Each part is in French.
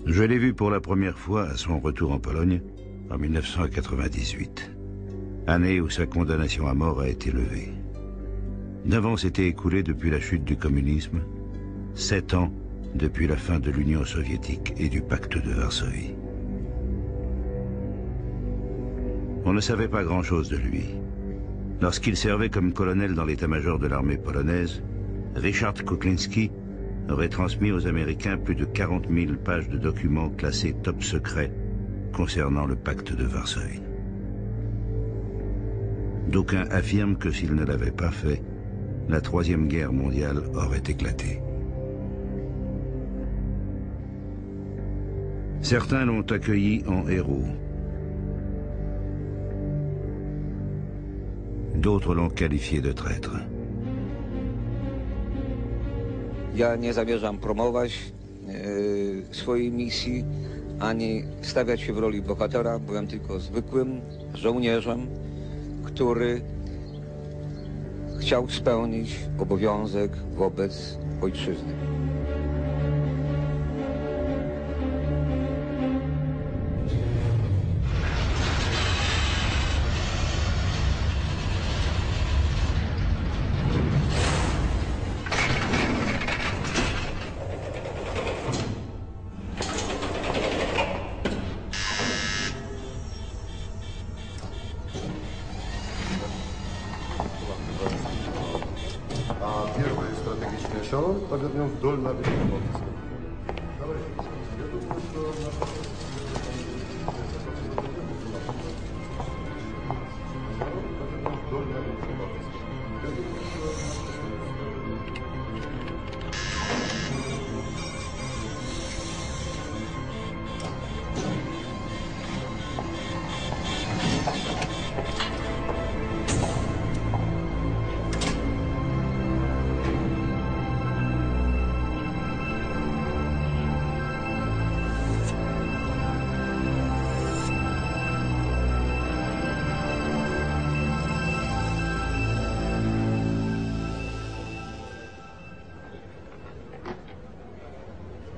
Je l'ai vu pour la première fois à son retour en Pologne en 1998, année où sa condamnation à mort a été levée. 9 ans s'étaient écoulés depuis la chute du communisme, 7 ans depuis la fin de l'Union soviétique et du pacte de Varsovie. On ne savait pas grand-chose de lui. Lorsqu'il servait comme colonel dans l'état-major de l'armée polonaise, Ryszard Kuklinski aurait transmis aux Américains plus de 40 000 pages de documents classés top secret concernant le pacte de Varsovie. D'aucuns affirment que s'il ne l'avait pas fait, la Troisième Guerre mondiale aurait éclaté. Certains l'ont accueilli en héros. D'autres l'ont qualifié de traître. Ja nie zamierzam promować swojej misji, ani stawiać się w roli bohatera. Byłem tylko zwykłym żołnierzem, który chciał spełnić obowiązek wobec ojczyzny. Погнем вдоль набережной Балтийска.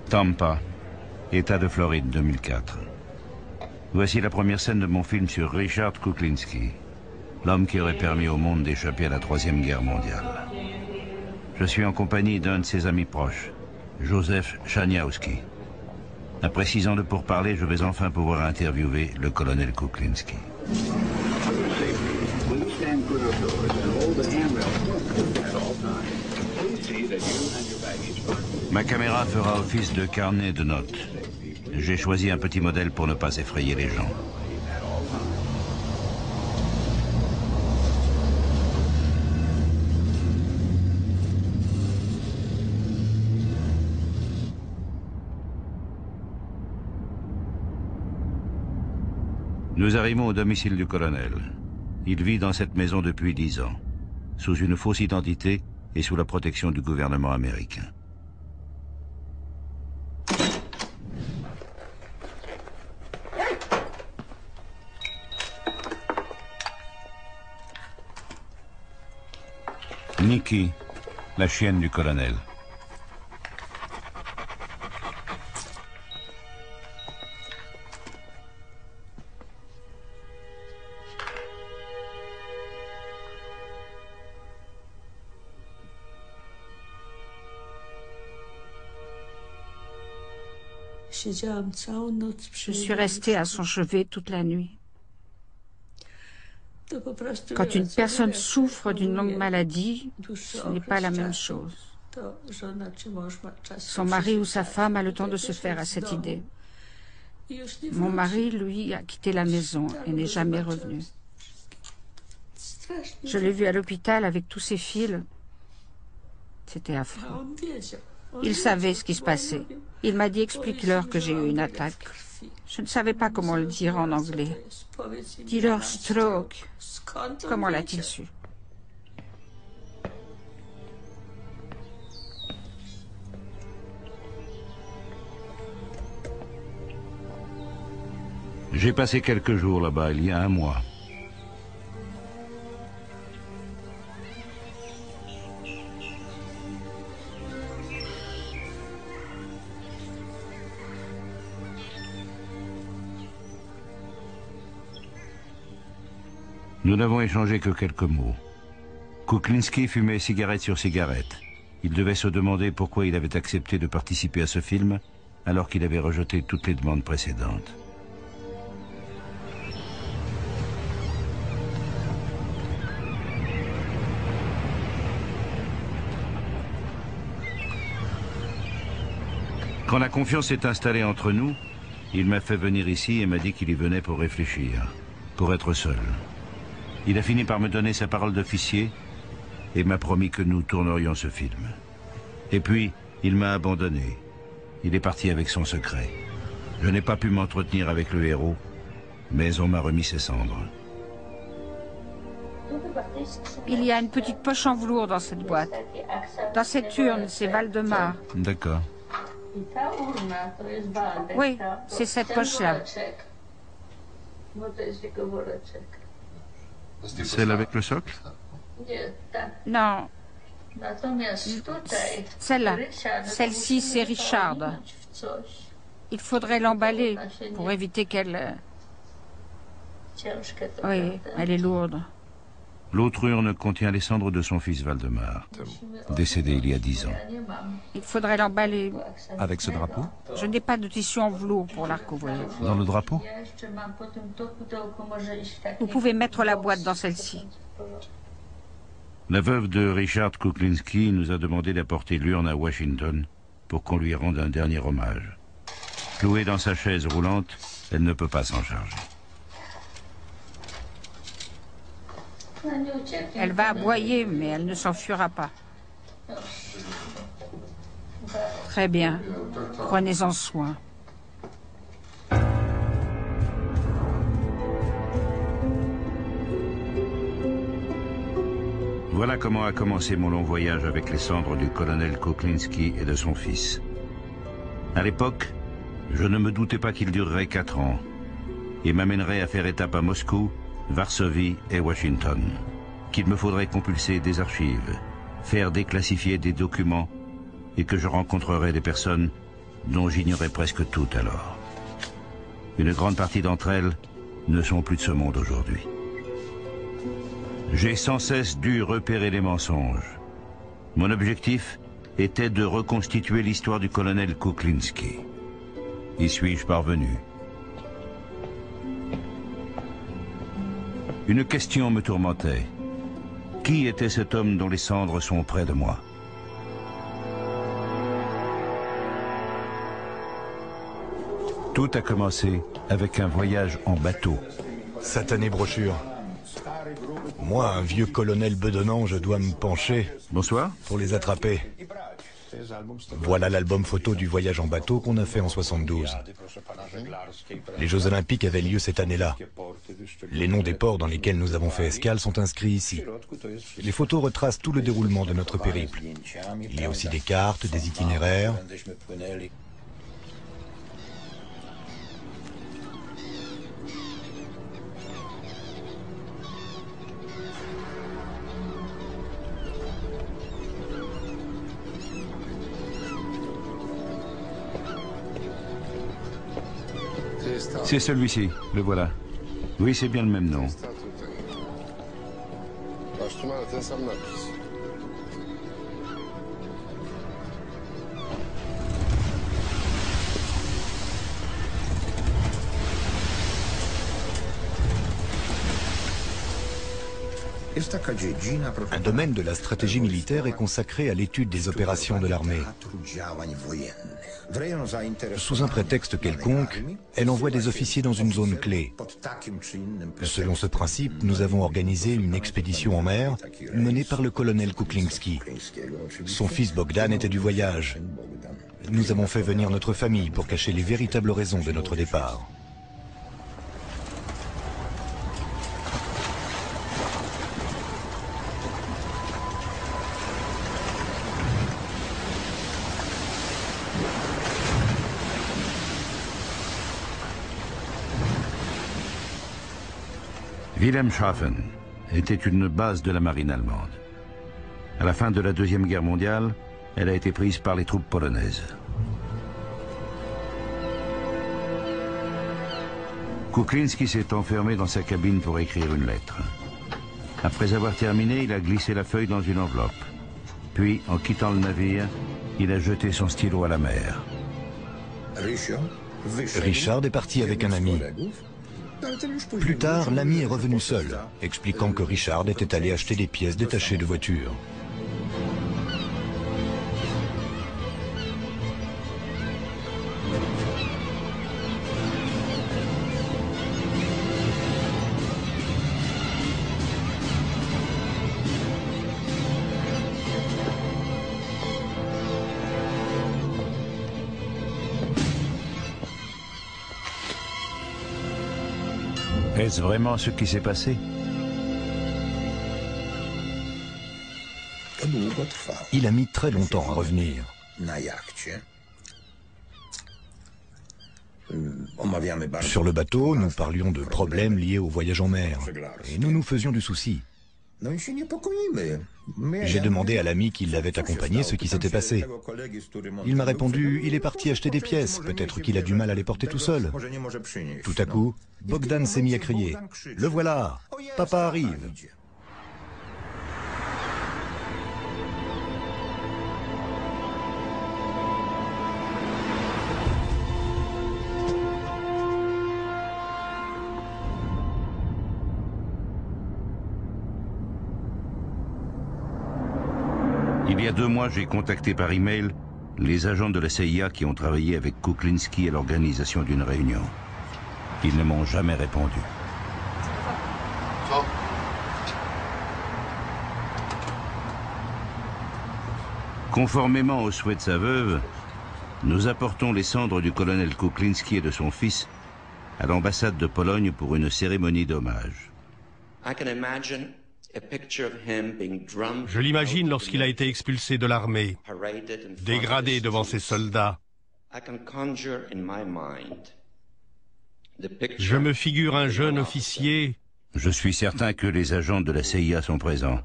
Tampa, État de Floride, 2004. Voici la première scène de mon film sur Ryszard Kuklinski, l'homme qui aurait permis au monde d'échapper à la Troisième Guerre mondiale. Je suis en compagnie d'un de ses amis proches, Joseph Chaniawski. Après 6 ans de pourparlers, je vais enfin pouvoir interviewer le colonel Kuklinski. Ma caméra fera office de carnet de notes. J'ai choisi un petit modèle pour ne pas effrayer les gens. Nous arrivons au domicile du colonel. Il vit dans cette maison depuis 10 ans, sous une fausse identité et sous la protection du gouvernement américain. Nikki, la chienne du colonel. Je suis restée à son chevet toute la nuit. Quand une personne souffre d'une longue maladie, ce n'est pas la même chose. Son mari ou sa femme a le temps de se faire à cette idée. Mon mari, lui, a quitté la maison et n'est jamais revenu. Je l'ai vu à l'hôpital avec tous ses fils. C'était affreux. Il savait ce qui se passait. Il m'a dit « explique-leur que j'ai eu une attaque ». Je ne savais pas comment le dire en anglais. Dis-leur « stroke ». Comment l'a-t-il su? J'ai passé quelques jours là-bas, il y a 1 mois. Nous n'avons échangé que quelques mots. Kuklinski fumait cigarette sur cigarette. Il devait se demander pourquoi il avait accepté de participer à ce film alors qu'il avait rejeté toutes les demandes précédentes. Quand la confiance s'est installée entre nous, il m'a fait venir ici et m'a dit qu'il y venait pour réfléchir, pour être seul. Il a fini par me donner sa parole d'officier et m'a promis que nous tournerions ce film. Et puis, il m'a abandonné. Il est parti avec son secret. Je n'ai pas pu m'entretenir avec le héros, mais on m'a remis ses cendres. Il y a une petite poche en velours dans cette boîte. Dans cette urne, c'est Valdemar. D'accord. Oui, c'est cette poche-là. Celle avec le socle? Non. Celle-là. Celle-ci, c'est Richard. Il faudrait l'emballer pour éviter qu'elle... Oui, elle est lourde. L'autre urne contient les cendres de son fils Valdemar, décédé il y a 10 ans. Il faudrait l'emballer. Avec ce drapeau? Je n'ai pas de tissu en velours pour la recouvrir. Dans le drapeau? Vous pouvez mettre la boîte dans celle-ci. La veuve de Richard Kuklinski nous a demandé d'apporter l'urne à Washington pour qu'on lui rende un dernier hommage. Clouée dans sa chaise roulante, elle ne peut pas s'en charger. Elle va aboyer, mais elle ne s'enfuira pas. Très bien. Prenez-en soin. Voilà comment a commencé mon long voyage avec les cendres du colonel Kuklinski et de son fils. À l'époque, je ne me doutais pas qu'il durerait 4 ans et m'amènerait à faire étape à Moscou, Varsovie et Washington, qu'il me faudrait compulser des archives, faire déclassifier des documents et que je rencontrerais des personnes dont j'ignorais presque tout alors. Une grande partie d'entre elles ne sont plus de ce monde aujourd'hui. J'ai sans cesse dû repérer les mensonges. Mon objectif était de reconstituer l'histoire du colonel Kuklinski. Y suis-je parvenu? Une question me tourmentait. Qui était cet homme dont les cendres sont près de moi? Tout a commencé avec un voyage en bateau. Satanée brochure. Moi, un vieux colonel bedonnant, je dois me pencher. Bonsoir. Pour les attraper. Voilà l'album photo du voyage en bateau qu'on a fait en 72. Les Jeux Olympiques avaient lieu cette année-là. Les noms des ports dans lesquels nous avons fait escale sont inscrits ici. Les photos retracent tout le déroulement de notre périple. Il y a aussi des cartes, des itinéraires. C'est celui-ci, le voilà. Oui, c'est bien le même nom. Un domaine de la stratégie militaire est consacré à l'étude des opérations de l'armée. Sous un prétexte quelconque, elle envoie des officiers dans une zone clé. Selon ce principe, nous avons organisé une expédition en mer menée par le colonel Kuklinski. Son fils Bogdan était du voyage. Nous avons fait venir notre famille pour cacher les véritables raisons de notre départ. Wilhelmshaven était une base de la marine allemande. À la fin de la Deuxième Guerre mondiale, elle a été prise par les troupes polonaises. Kuklinski s'est enfermé dans sa cabine pour écrire une lettre. Après avoir terminé, il a glissé la feuille dans une enveloppe. Puis, en quittant le navire, il a jeté son stylo à la mer. Richard est parti avec un ami. Plus tard, l'ami est revenu seul, expliquant que Richard était allé acheter des pièces détachées de voitures. Est-ce vraiment ce qui s'est passé? Il a mis très longtemps à revenir. Sur le bateau, nous parlions de problèmes liés au voyage en mer. Et nous nous faisions du souci. J'ai demandé à l'ami qui l'avait accompagné ce qui s'était passé. Il m'a répondu, il est parti acheter des pièces, peut-être qu'il a du mal à les porter tout seul. Tout à coup, Bogdan s'est mis à crier, « Le voilà, papa arrive !» Il y a 2 mois, j'ai contacté par email les agents de la CIA qui ont travaillé avec Kuklinski à l'organisation d'une réunion. Ils ne m'ont jamais répondu. Conformément au souhait de sa veuve, nous apportons les cendres du colonel Kuklinski et de son fils à l'ambassade de Pologne pour une cérémonie d'hommage. Je l'imagine lorsqu'il a été expulsé de l'armée, dégradé devant ses soldats. Je me figure un jeune officier. Je suis certain que les agents de la CIA sont présents.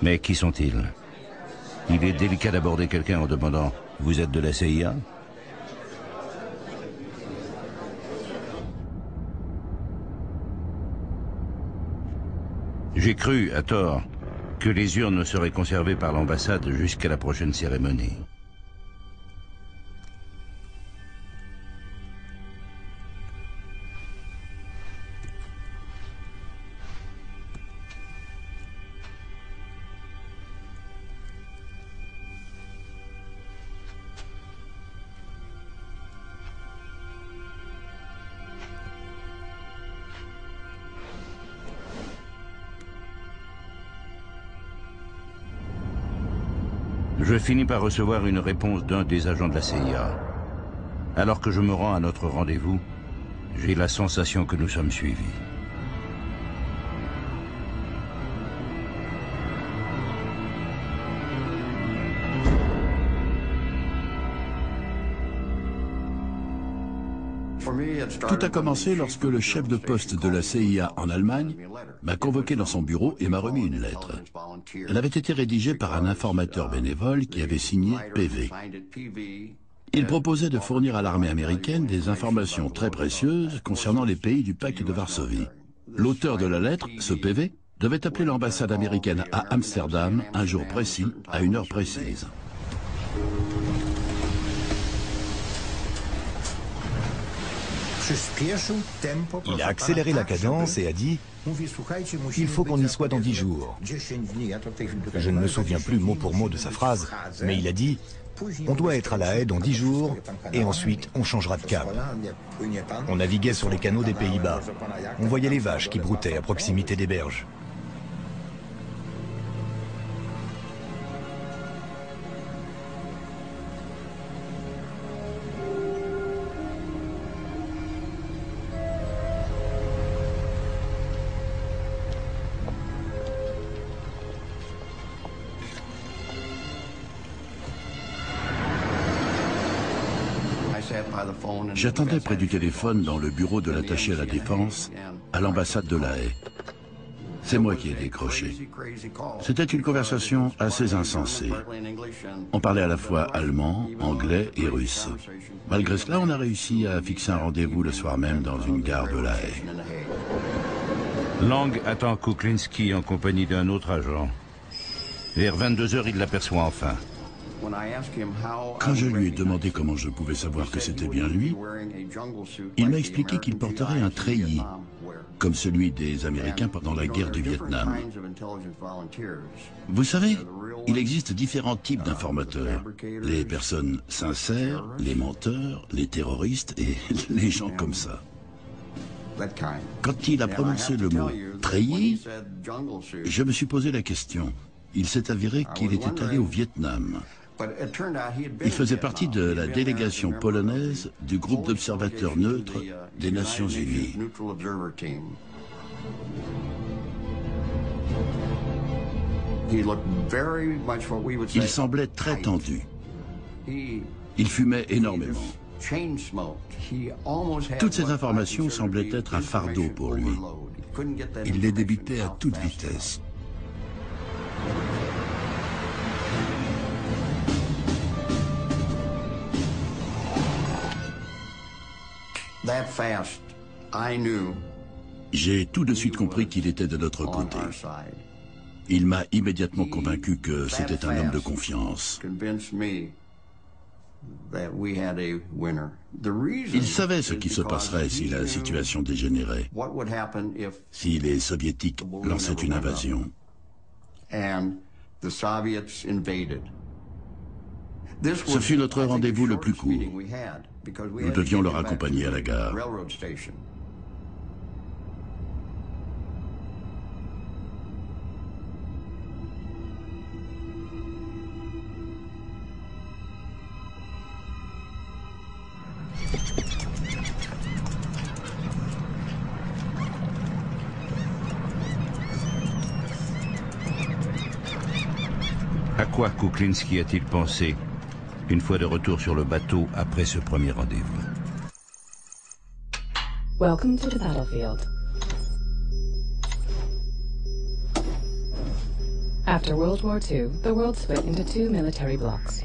Mais qui sont-ils? Il est délicat d'aborder quelqu'un en demandant « Vous êtes de la CIA ?» J'ai cru, à tort, que les urnes ne seraient conservées par l'ambassade jusqu'à la prochaine cérémonie. Je finis par recevoir une réponse d'un des agents de la CIA. Alors que je me rends à notre rendez-vous, j'ai la sensation que nous sommes suivis. Tout a commencé lorsque le chef de poste de la CIA en Allemagne m'a convoqué dans son bureau et m'a remis une lettre. Elle avait été rédigée par un informateur bénévole qui avait signé PV. Il proposait de fournir à l'armée américaine des informations très précieuses concernant les pays du pacte de Varsovie. L'auteur de la lettre, ce PV, devait appeler l'ambassade américaine à Amsterdam un jour précis, à une heure précise. Il a accéléré la cadence et a dit « Il faut qu'on y soit dans 10 jours ». Je ne me souviens plus mot pour mot de sa phrase, mais il a dit « On doit être à La Haye dans 10 jours et ensuite on changera de cap ». On naviguait sur les canaux des Pays-Bas. On voyait les vaches qui broutaient à proximité des berges. J'attendais près du téléphone dans le bureau de l'attaché à la défense, à l'ambassade de La Haye. C'est moi qui ai décroché. C'était une conversation assez insensée. On parlait à la fois allemand, anglais et russe. Malgré cela, on a réussi à fixer un rendez-vous le soir même dans une gare de La Haye. Lang attend Kuklinski en compagnie d'un autre agent. Vers 22 heures, il l'aperçoit enfin. Quand je lui ai demandé comment je pouvais savoir que c'était bien lui, il m'a expliqué qu'il porterait un treillis, comme celui des Américains pendant la guerre du Vietnam. Vous savez, il existe différents types d'informateurs. Les personnes sincères, les menteurs, les terroristes et les gens comme ça. Quand il a prononcé le mot « treillis », je me suis posé la question. Il s'est avéré qu'il était allé au Vietnam. Il faisait partie de la délégation polonaise du groupe d'observateurs neutres des Nations Unies. Il semblait très tendu. Il fumait énormément. Toutes ces informations semblaient être un fardeau pour lui. Il les débitait à toute vitesse. J'ai tout de suite compris qu'il était de notre côté. Il m'a immédiatement convaincu que c'était un homme de confiance. Il savait ce qui se passerait si la situation dégénérait, si les Soviétiques lançaient une invasion. Ce fut notre rendez-vous le plus court. Nous devions le raccompagner à la gare. À quoi Kuklinski a-t-il pensé une fois de retour sur le bateau après ce premier rendez-vous? Welcome to the battlefield. After World War II, the world split into two military blocs,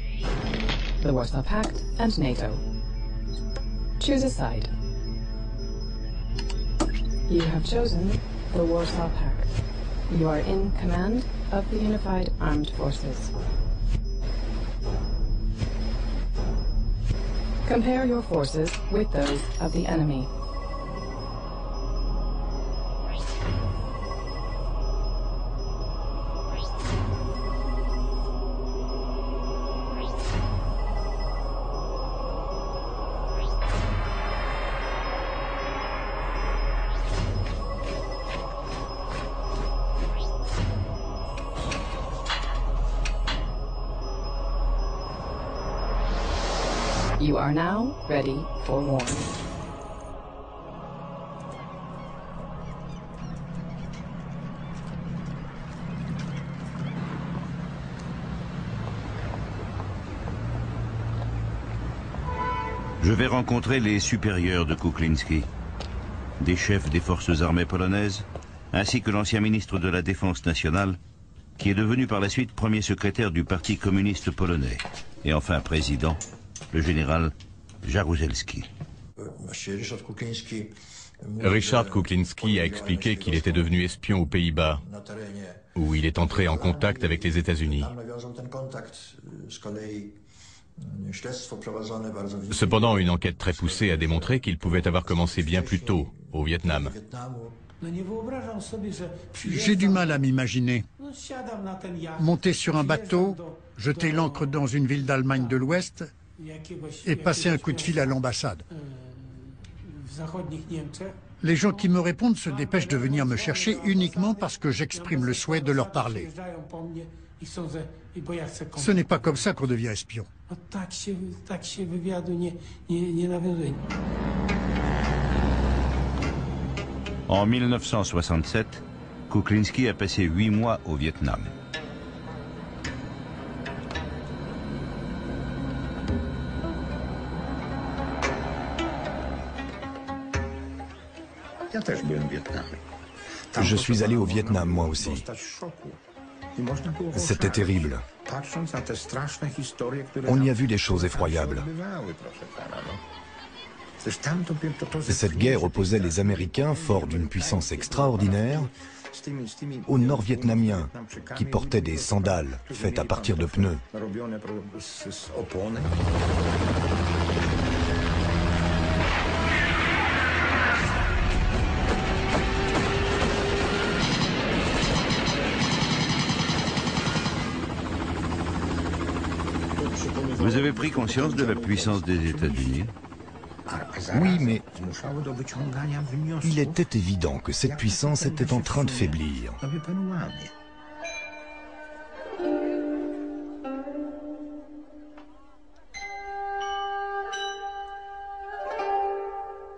the Warsaw Pact and NATO. Choose a side. You have chosen the Warsaw Pact. You are in command of the Unified Armed Forces. Compare your forces with those of the enemy. You are now ready for war. Je vais rencontrer les supérieurs de Kuklinski, des chefs des forces armées polonaises, ainsi que l'ancien ministre de la Défense nationale, qui est devenu par la suite premier secrétaire du Parti communiste polonais, et enfin président, le général Jaruzelski. Richard Kuklinski a expliqué qu'il était devenu espion aux Pays-Bas, où il est entré en contact avec les États-Unis. Cependant, une enquête très poussée a démontré qu'il pouvait avoir commencé bien plus tôt, au Vietnam. J'ai du mal à m'imaginer. Monter sur un bateau, jeter l'ancre dans une ville d'Allemagne de l'Ouest et passer un coup de fil à l'ambassade. Les gens qui me répondent se dépêchent de venir me chercher uniquement parce que j'exprime le souhait de leur parler. Ce n'est pas comme ça qu'on devient espion. En 1967, Kuklinski a passé 8 mois au Vietnam. Je suis allé au Vietnam, moi aussi. C'était terrible. On y a vu des choses effroyables. Cette guerre opposait les Américains, forts d'une puissance extraordinaire, aux Nord-Vietnamiens, qui portaient des sandales faites à partir de pneus. Vous avez pris conscience de la puissance des États-Unis? Oui, mais il était évident que cette puissance était en train de faiblir.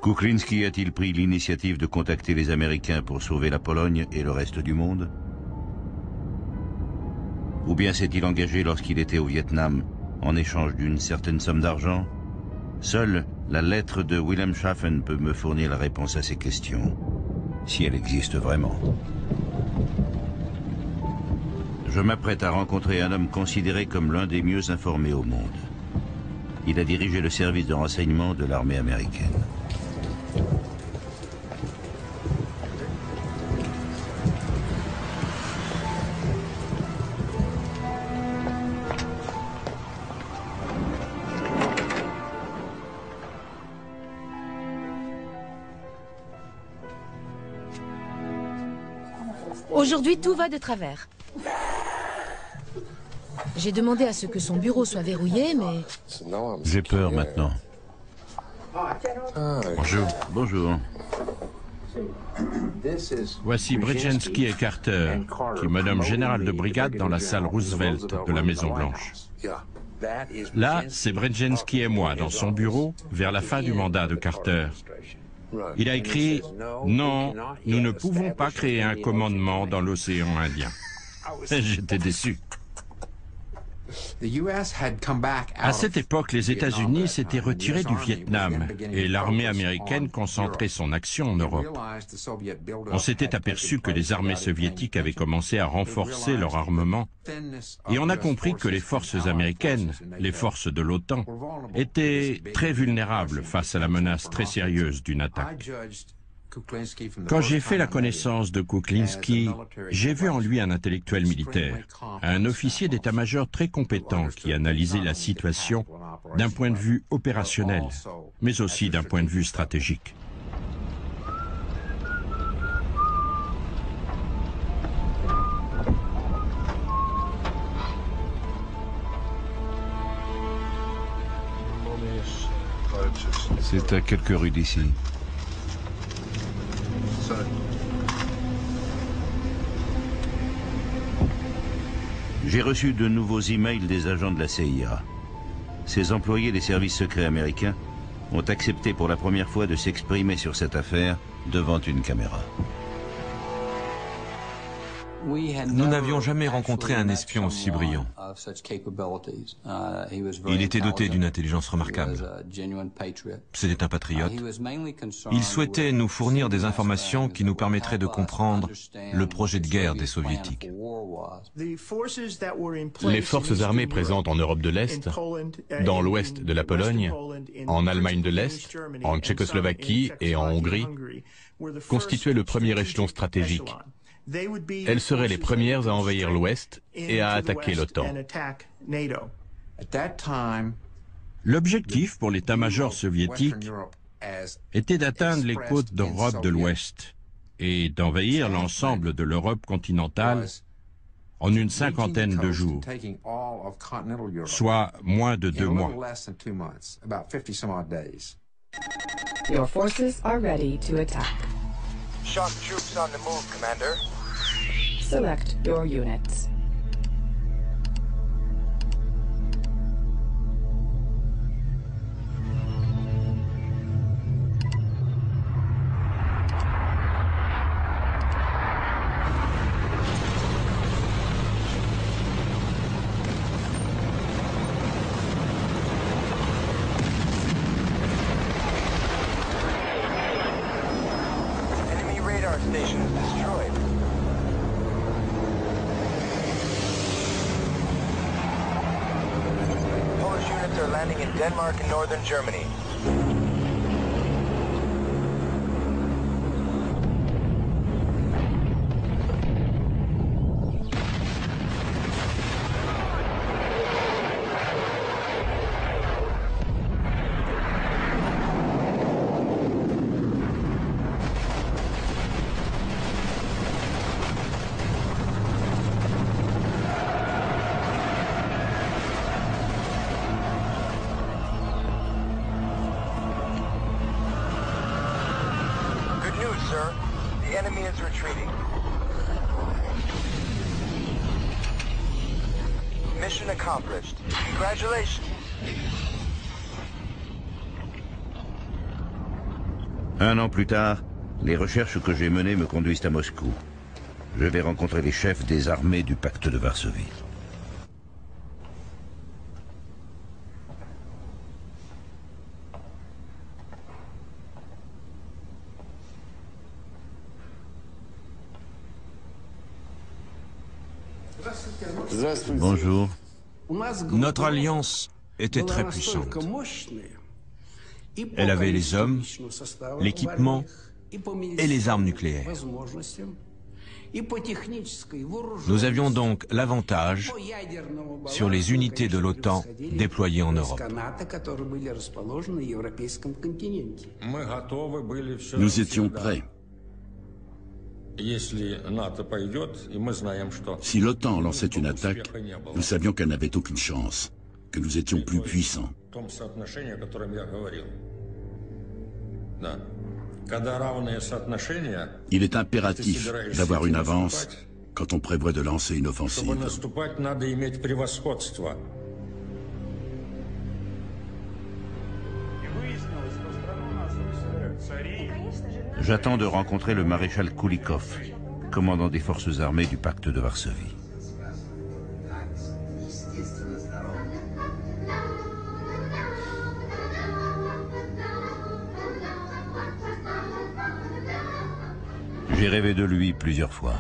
Kuklinski a-t-il pris l'initiative de contacter les Américains pour sauver la Pologne et le reste du monde? Ou bien s'est-il engagé lorsqu'il était au Vietnam en échange d'une certaine somme d'argent? Seule la lettre de Wilhelmshaven peut me fournir la réponse à ces questions, si elle existe vraiment. Je m'apprête à rencontrer un homme considéré comme l'un des mieux informés au monde. Il a dirigé le service de renseignement de l'armée américaine. Aujourd'hui, tout va de travers. J'ai demandé à ce que son bureau soit verrouillé, mais... J'ai peur maintenant. Bonjour. Bonjour. Voici Brzezinski et Carter, qui menomment général de brigade dans la salle Roosevelt de la Maison-Blanche. Là, c'est Brzezinski et moi dans son bureau vers la fin du mandat de Carter. Il a écrit « Non, nous ne pouvons pas créer un commandement dans l'océan Indien ». J'étais déçu. À cette époque, les États-Unis s'étaient retirés du Vietnam et l'armée américaine concentrait son action en Europe. On s'était aperçu que les armées soviétiques avaient commencé à renforcer leur armement et on a compris que les forces américaines, les forces de l'OTAN, étaient très vulnérables face à la menace très sérieuse d'une attaque. Quand j'ai fait la connaissance de Kuklinski, j'ai vu en lui un intellectuel militaire, un officier d'état-major très compétent qui analysait la situation d'un point de vue opérationnel, mais aussi d'un point de vue stratégique. C'est à quelques rues d'ici. J'ai reçu de nouveaux emails des agents de la CIA. Ces employés des services secrets américains ont accepté pour la première fois de s'exprimer sur cette affaire devant une caméra. Nous n'avions jamais rencontré un espion aussi brillant. Il était doté d'une intelligence remarquable. C'était un patriote. Il souhaitait nous fournir des informations qui nous permettraient de comprendre le projet de guerre des Soviétiques. Les forces armées présentes en Europe de l'Est, dans l'ouest de la Pologne, en Allemagne de l'Est, en Tchécoslovaquie et en Hongrie constituaient le premier échelon stratégique. Elles seraient les premières à envahir l'Ouest et à attaquer l'OTAN. L'objectif pour l'état-major soviétique était d'atteindre les côtes d'Europe de l'Ouest et d'envahir l'ensemble de l'Europe continentale en une cinquantaine de jours, soit moins de 2 mois. Your forces are ready to attack. Shock troops on the move, Commander. Select your units. Enemy radar station destroyed. Polish units are landing in Denmark and northern Germany. enemy is retreating. Mission accomplished. Congratulations. Un an plus tard, les recherches que j'ai menées me conduisent à Moscou. Je vais rencontrer les chefs des armées du pacte de Varsovie. Bonjour. Notre alliance était très puissante. Elle avait les hommes, l'équipement et les armes nucléaires. Nous avions donc l'avantage sur les unités de l'OTAN déployées en Europe. Nous étions prêts. Si l'OTAN lançait une attaque, nous savions qu'elle n'avait aucune chance, que nous étions plus puissants. Il est impératif d'avoir une avance quand on prévoit de lancer une offensive. J'attends de rencontrer le maréchal Kulikov, commandant des forces armées du pacte de Varsovie. J'ai rêvé de lui plusieurs fois.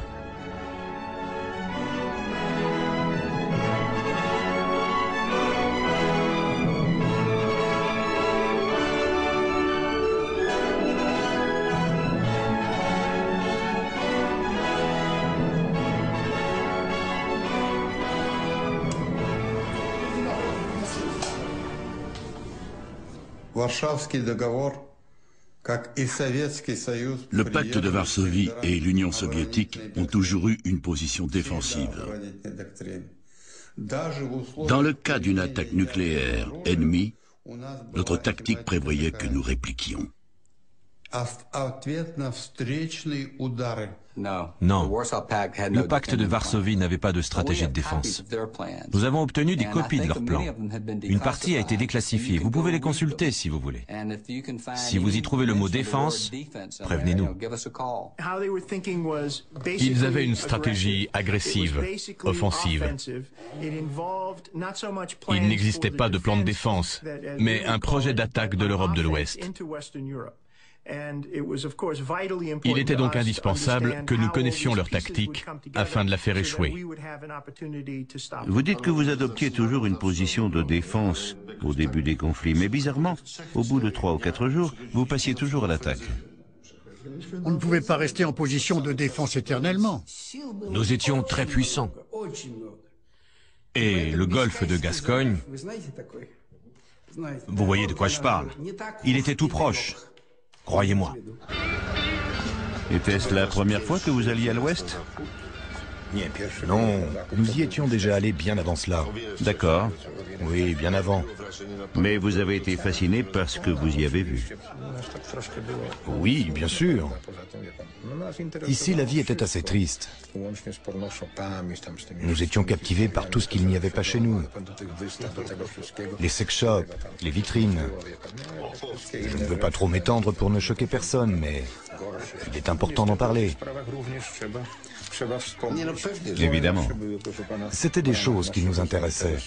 Le pacte de Varsovie et l'Union soviétique ont toujours eu une position défensive. Dans le cas d'une attaque nucléaire ennemie, notre tactique prévoyait que nous répliquions. Non, le pacte de Varsovie n'avait pas de stratégie de défense. Nous avons obtenu des copies de leurs plans. Une partie a été déclassifiée. Vous pouvez les consulter si vous voulez. Si vous y trouvez le mot défense, prévenez-nous. Ils avaient une stratégie agressive, offensive. Il n'existait pas de plan de défense, mais un projet d'attaque de l'Europe de l'Ouest. Il était donc indispensable que nous connaissions leur tactique afin de la faire échouer. Vous dites que vous adoptiez toujours une position de défense au début des conflits, mais bizarrement, au bout de 3 ou 4 jours, vous passiez toujours à l'attaque. On ne pouvait pas rester en position de défense éternellement. Nous étions très puissants. Et le golfe de Gascogne, vous voyez de quoi je parle, il était tout proche. Croyez-moi. Était-ce la première fois que vous alliez à l'Ouest? Non, nous y étions déjà allés bien avant cela. D'accord. Oui, bien avant. Mais vous avez été fasciné par ce que vous y avez vu. Oui, bien sûr. Ici, la vie était assez triste. Nous étions captivés par tout ce qu'il n'y avait pas chez nous. Les sex shops, les vitrines. Je ne veux pas trop m'étendre pour ne choquer personne, mais il est important d'en parler. Évidemment. C'était des choses qui nous intéressaient.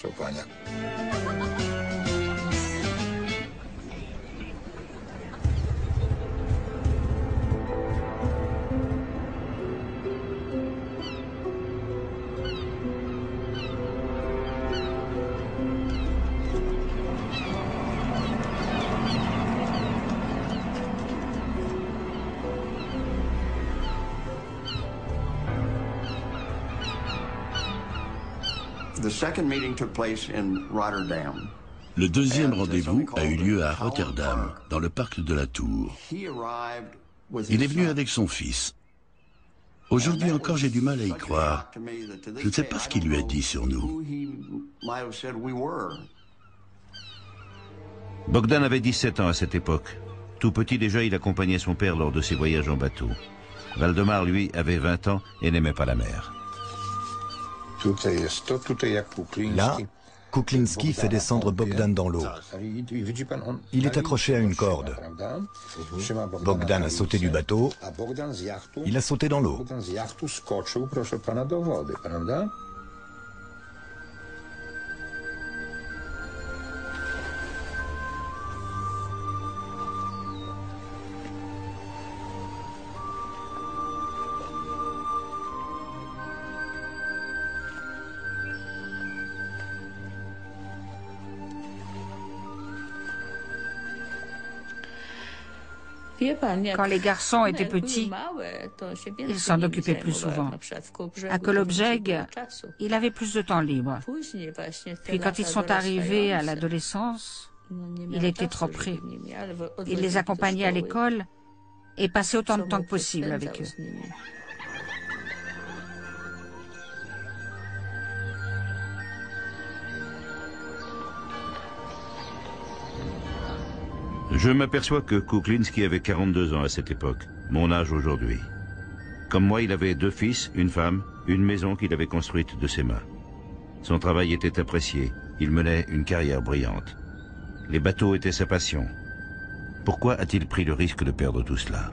Le deuxième rendez-vous a eu lieu à Rotterdam, dans le parc de la Tour. Il est venu avec son fils. Aujourd'hui encore, j'ai du mal à y croire. Je ne sais pas ce qu'il lui a dit sur nous. Bogdan avait 17 ans à cette époque. Tout petit déjà, il accompagnait son père lors de ses voyages en bateau. Valdemar, lui, avait 20 ans et n'aimait pas la mer. Là, Kuklinski fait descendre Bogdan dans l'eau. Il est accroché à une corde. Bogdan a sauté du bateau. Il a sauté dans l'eau. Quand les garçons étaient petits, ils s'en occupaient plus souvent. À Kolobrzeg, il avait plus de temps libre. Puis quand ils sont arrivés à l'adolescence, il était trop pris. Il les accompagnait à l'école et passait autant de temps que possible avec eux. Je m'aperçois que Kuklinski avait 42 ans à cette époque, mon âge aujourd'hui. Comme moi, il avait 2 fils, une femme, une maison qu'il avait construite de ses mains. Son travail était apprécié, il menait une carrière brillante. Les bateaux étaient sa passion. Pourquoi a-t-il pris le risque de perdre tout cela ?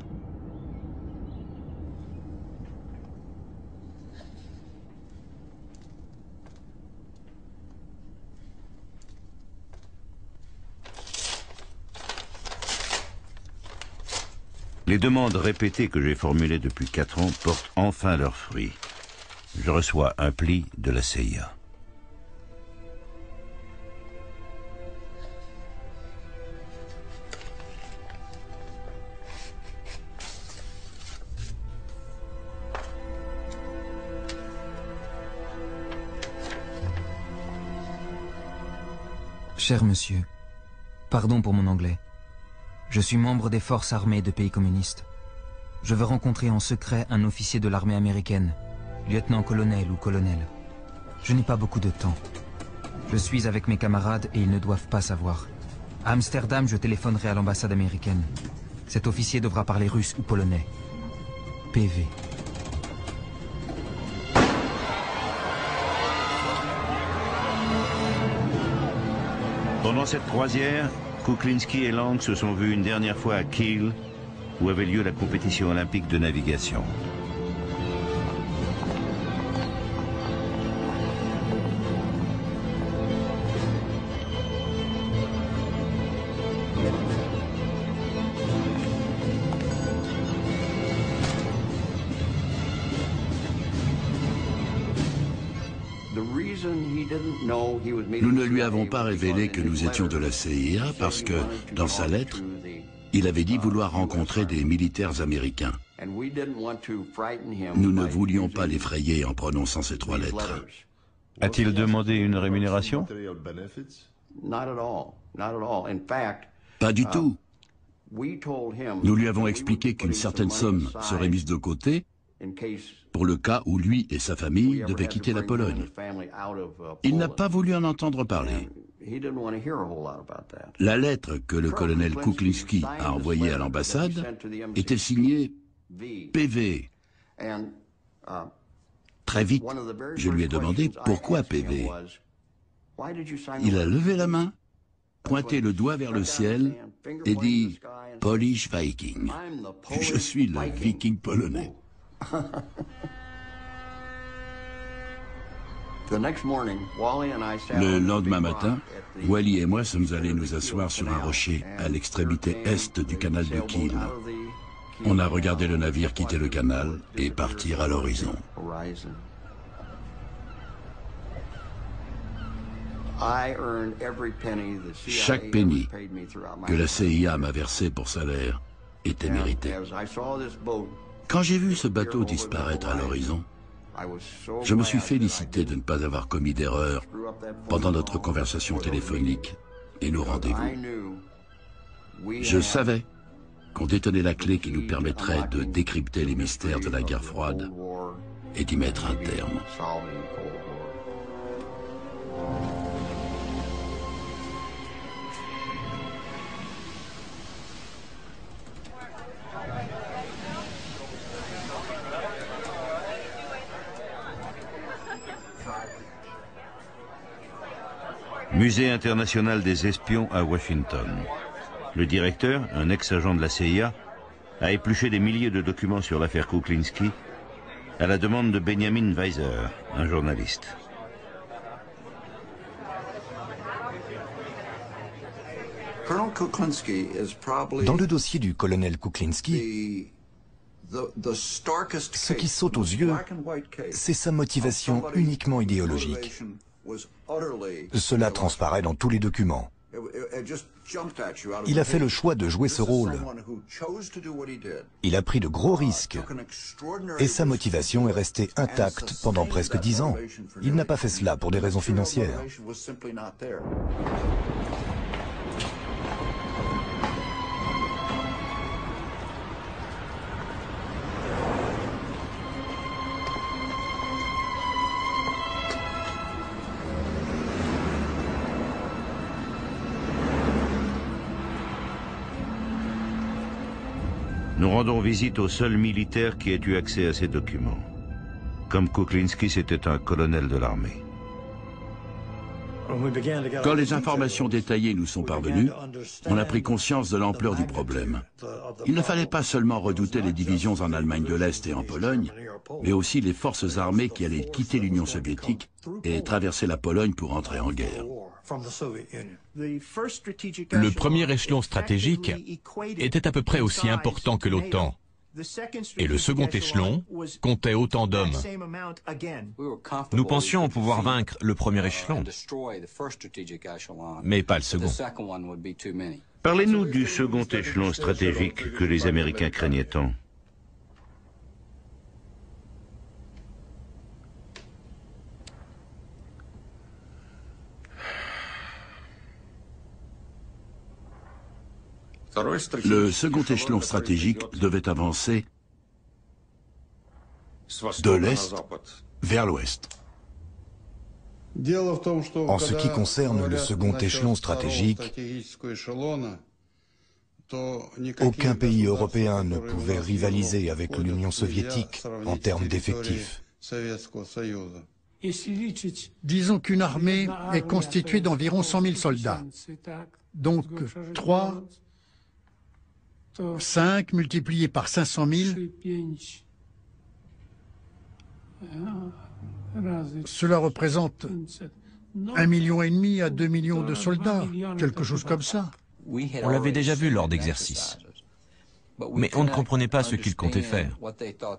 Les demandes répétées que j'ai formulées depuis 4 ans portent enfin leurs fruits. Je reçois un pli de la CIA. Cher monsieur, pardon pour mon anglais. Je suis membre des forces armées de pays communistes. Je veux rencontrer en secret un officier de l'armée américaine, lieutenant-colonel ou colonel. Je n'ai pas beaucoup de temps. Je suis avec mes camarades et ils ne doivent pas savoir. À Amsterdam, je téléphonerai à l'ambassade américaine. Cet officier devra parler russe ou polonais. PV. Pendant cette croisière, Kuklinski et Lang se sont vus une dernière fois à Kiel, où avait lieu la compétition olympique de navigation. Nous ne lui avons pas révélé que nous étions de la CIA parce que, dans sa lettre, il avait dit vouloir rencontrer des militaires américains. Nous ne voulions pas l'effrayer en prononçant ces 3 lettres. A-t-il demandé une rémunération? Pas du tout. Nous lui avons expliqué qu'une certaine somme serait mise de côté pour le cas où lui et sa famille devaient quitter la Pologne. Il n'a pas voulu en entendre parler. La lettre que le colonel Kuklinski a envoyée à l'ambassade était signée PV. Très vite, je lui ai demandé pourquoi PV. Il a levé la main, pointé le doigt vers le ciel et dit « Polish Viking ». Je suis le viking polonais. Le lendemain matin, Wally et moi sommes allés nous asseoir sur un rocher à l'extrémité est du canal de Kiel. On a regardé le navire quitter le canal et partir à l'horizon. Chaque penny que la CIA m'a versé pour salaire était mérité. Quand j'ai vu ce bateau disparaître à l'horizon, je me suis félicité de ne pas avoir commis d'erreur pendant notre conversation téléphonique et nos rendez-vous. Je savais qu'on détenait la clé qui nous permettrait de décrypter les mystères de la guerre froide et d'y mettre un terme. Musée international des espions à Washington. Le directeur, un ex-agent de la CIA, a épluché des milliers de documents sur l'affaire Kuklinski à la demande de Benjamin Weiser, un journaliste. Dans le dossier du colonel Kuklinski, ce qui saute aux yeux, c'est sa motivation uniquement idéologique. Cela transparaît dans tous les documents. Il a fait le choix de jouer ce rôle. Il a pris de gros risques. Et sa motivation est restée intacte pendant presque 10 ans. Il n'a pas fait cela pour des raisons financières. Nous rendons visite au seul militaire qui ait eu accès à ces documents. Comme Kuklinski, c'était un colonel de l'armée. Quand les informations détaillées nous sont parvenues, on a pris conscience de l'ampleur du problème. Il ne fallait pas seulement redouter les divisions en Allemagne de l'Est et en Pologne, mais aussi les forces armées qui allaient quitter l'Union soviétique et traverser la Pologne pour entrer en guerre. Le premier échelon stratégique était à peu près aussi important que l'OTAN. Et le second échelon comptait autant d'hommes. Nous pensions pouvoir vaincre le premier échelon, mais pas le second. Parlez-nous du second échelon stratégique que les Américains craignaient tant. Le second échelon stratégique devait avancer de l'Est vers l'Ouest. En ce qui concerne le second échelon stratégique, aucun pays européen ne pouvait rivaliser avec l'Union soviétique en termes d'effectifs. Disons qu'une armée est constituée d'environ 100 000 soldats. Donc 3, 5 multiplié par 500 000, cela représente 1,5 million à 2 millions de soldats, quelque chose comme ça. On l'avait déjà vu lors d'exercices. Mais on ne comprenait pas ce qu'ils comptaient faire.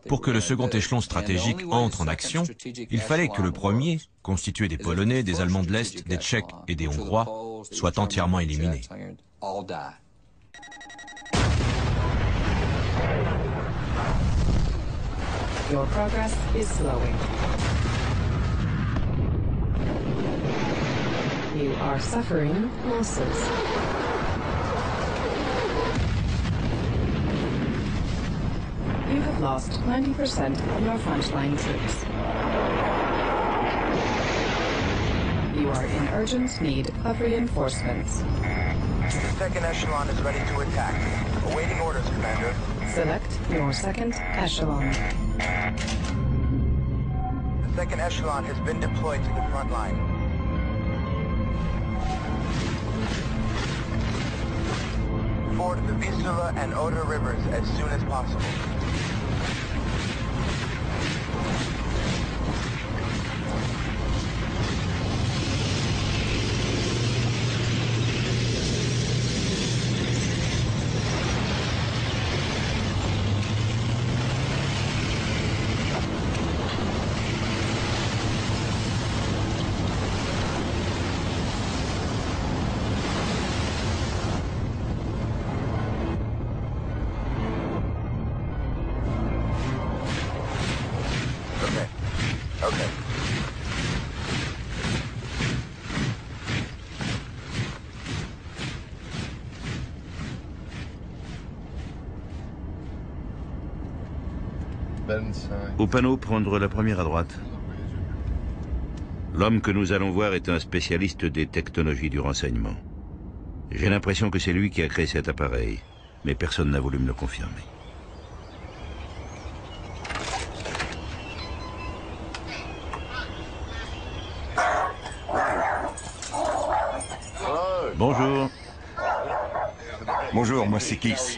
Pour que le second échelon stratégique entre en action, il fallait que le premier, constitué des Polonais, des Allemands de l'Est, des Tchèques et des Hongrois, soit entièrement éliminé. Your progress is slowing. You are suffering losses. You have lost 90% of your frontline troops. You are in urgent need of reinforcements. The second echelon is ready to attack. Awaiting orders, Commander. Select your second echelon. The second echelon has been deployed to the front line. Ford the Vistula and Oder rivers as soon as possible. Au panneau, prendre la première à droite. L'homme que nous allons voir est un spécialiste des technologies du renseignement. J'ai l'impression que c'est lui qui a créé cet appareil, mais personne n'a voulu me le confirmer. Bonjour. Bonjour, moi c'est Kiss.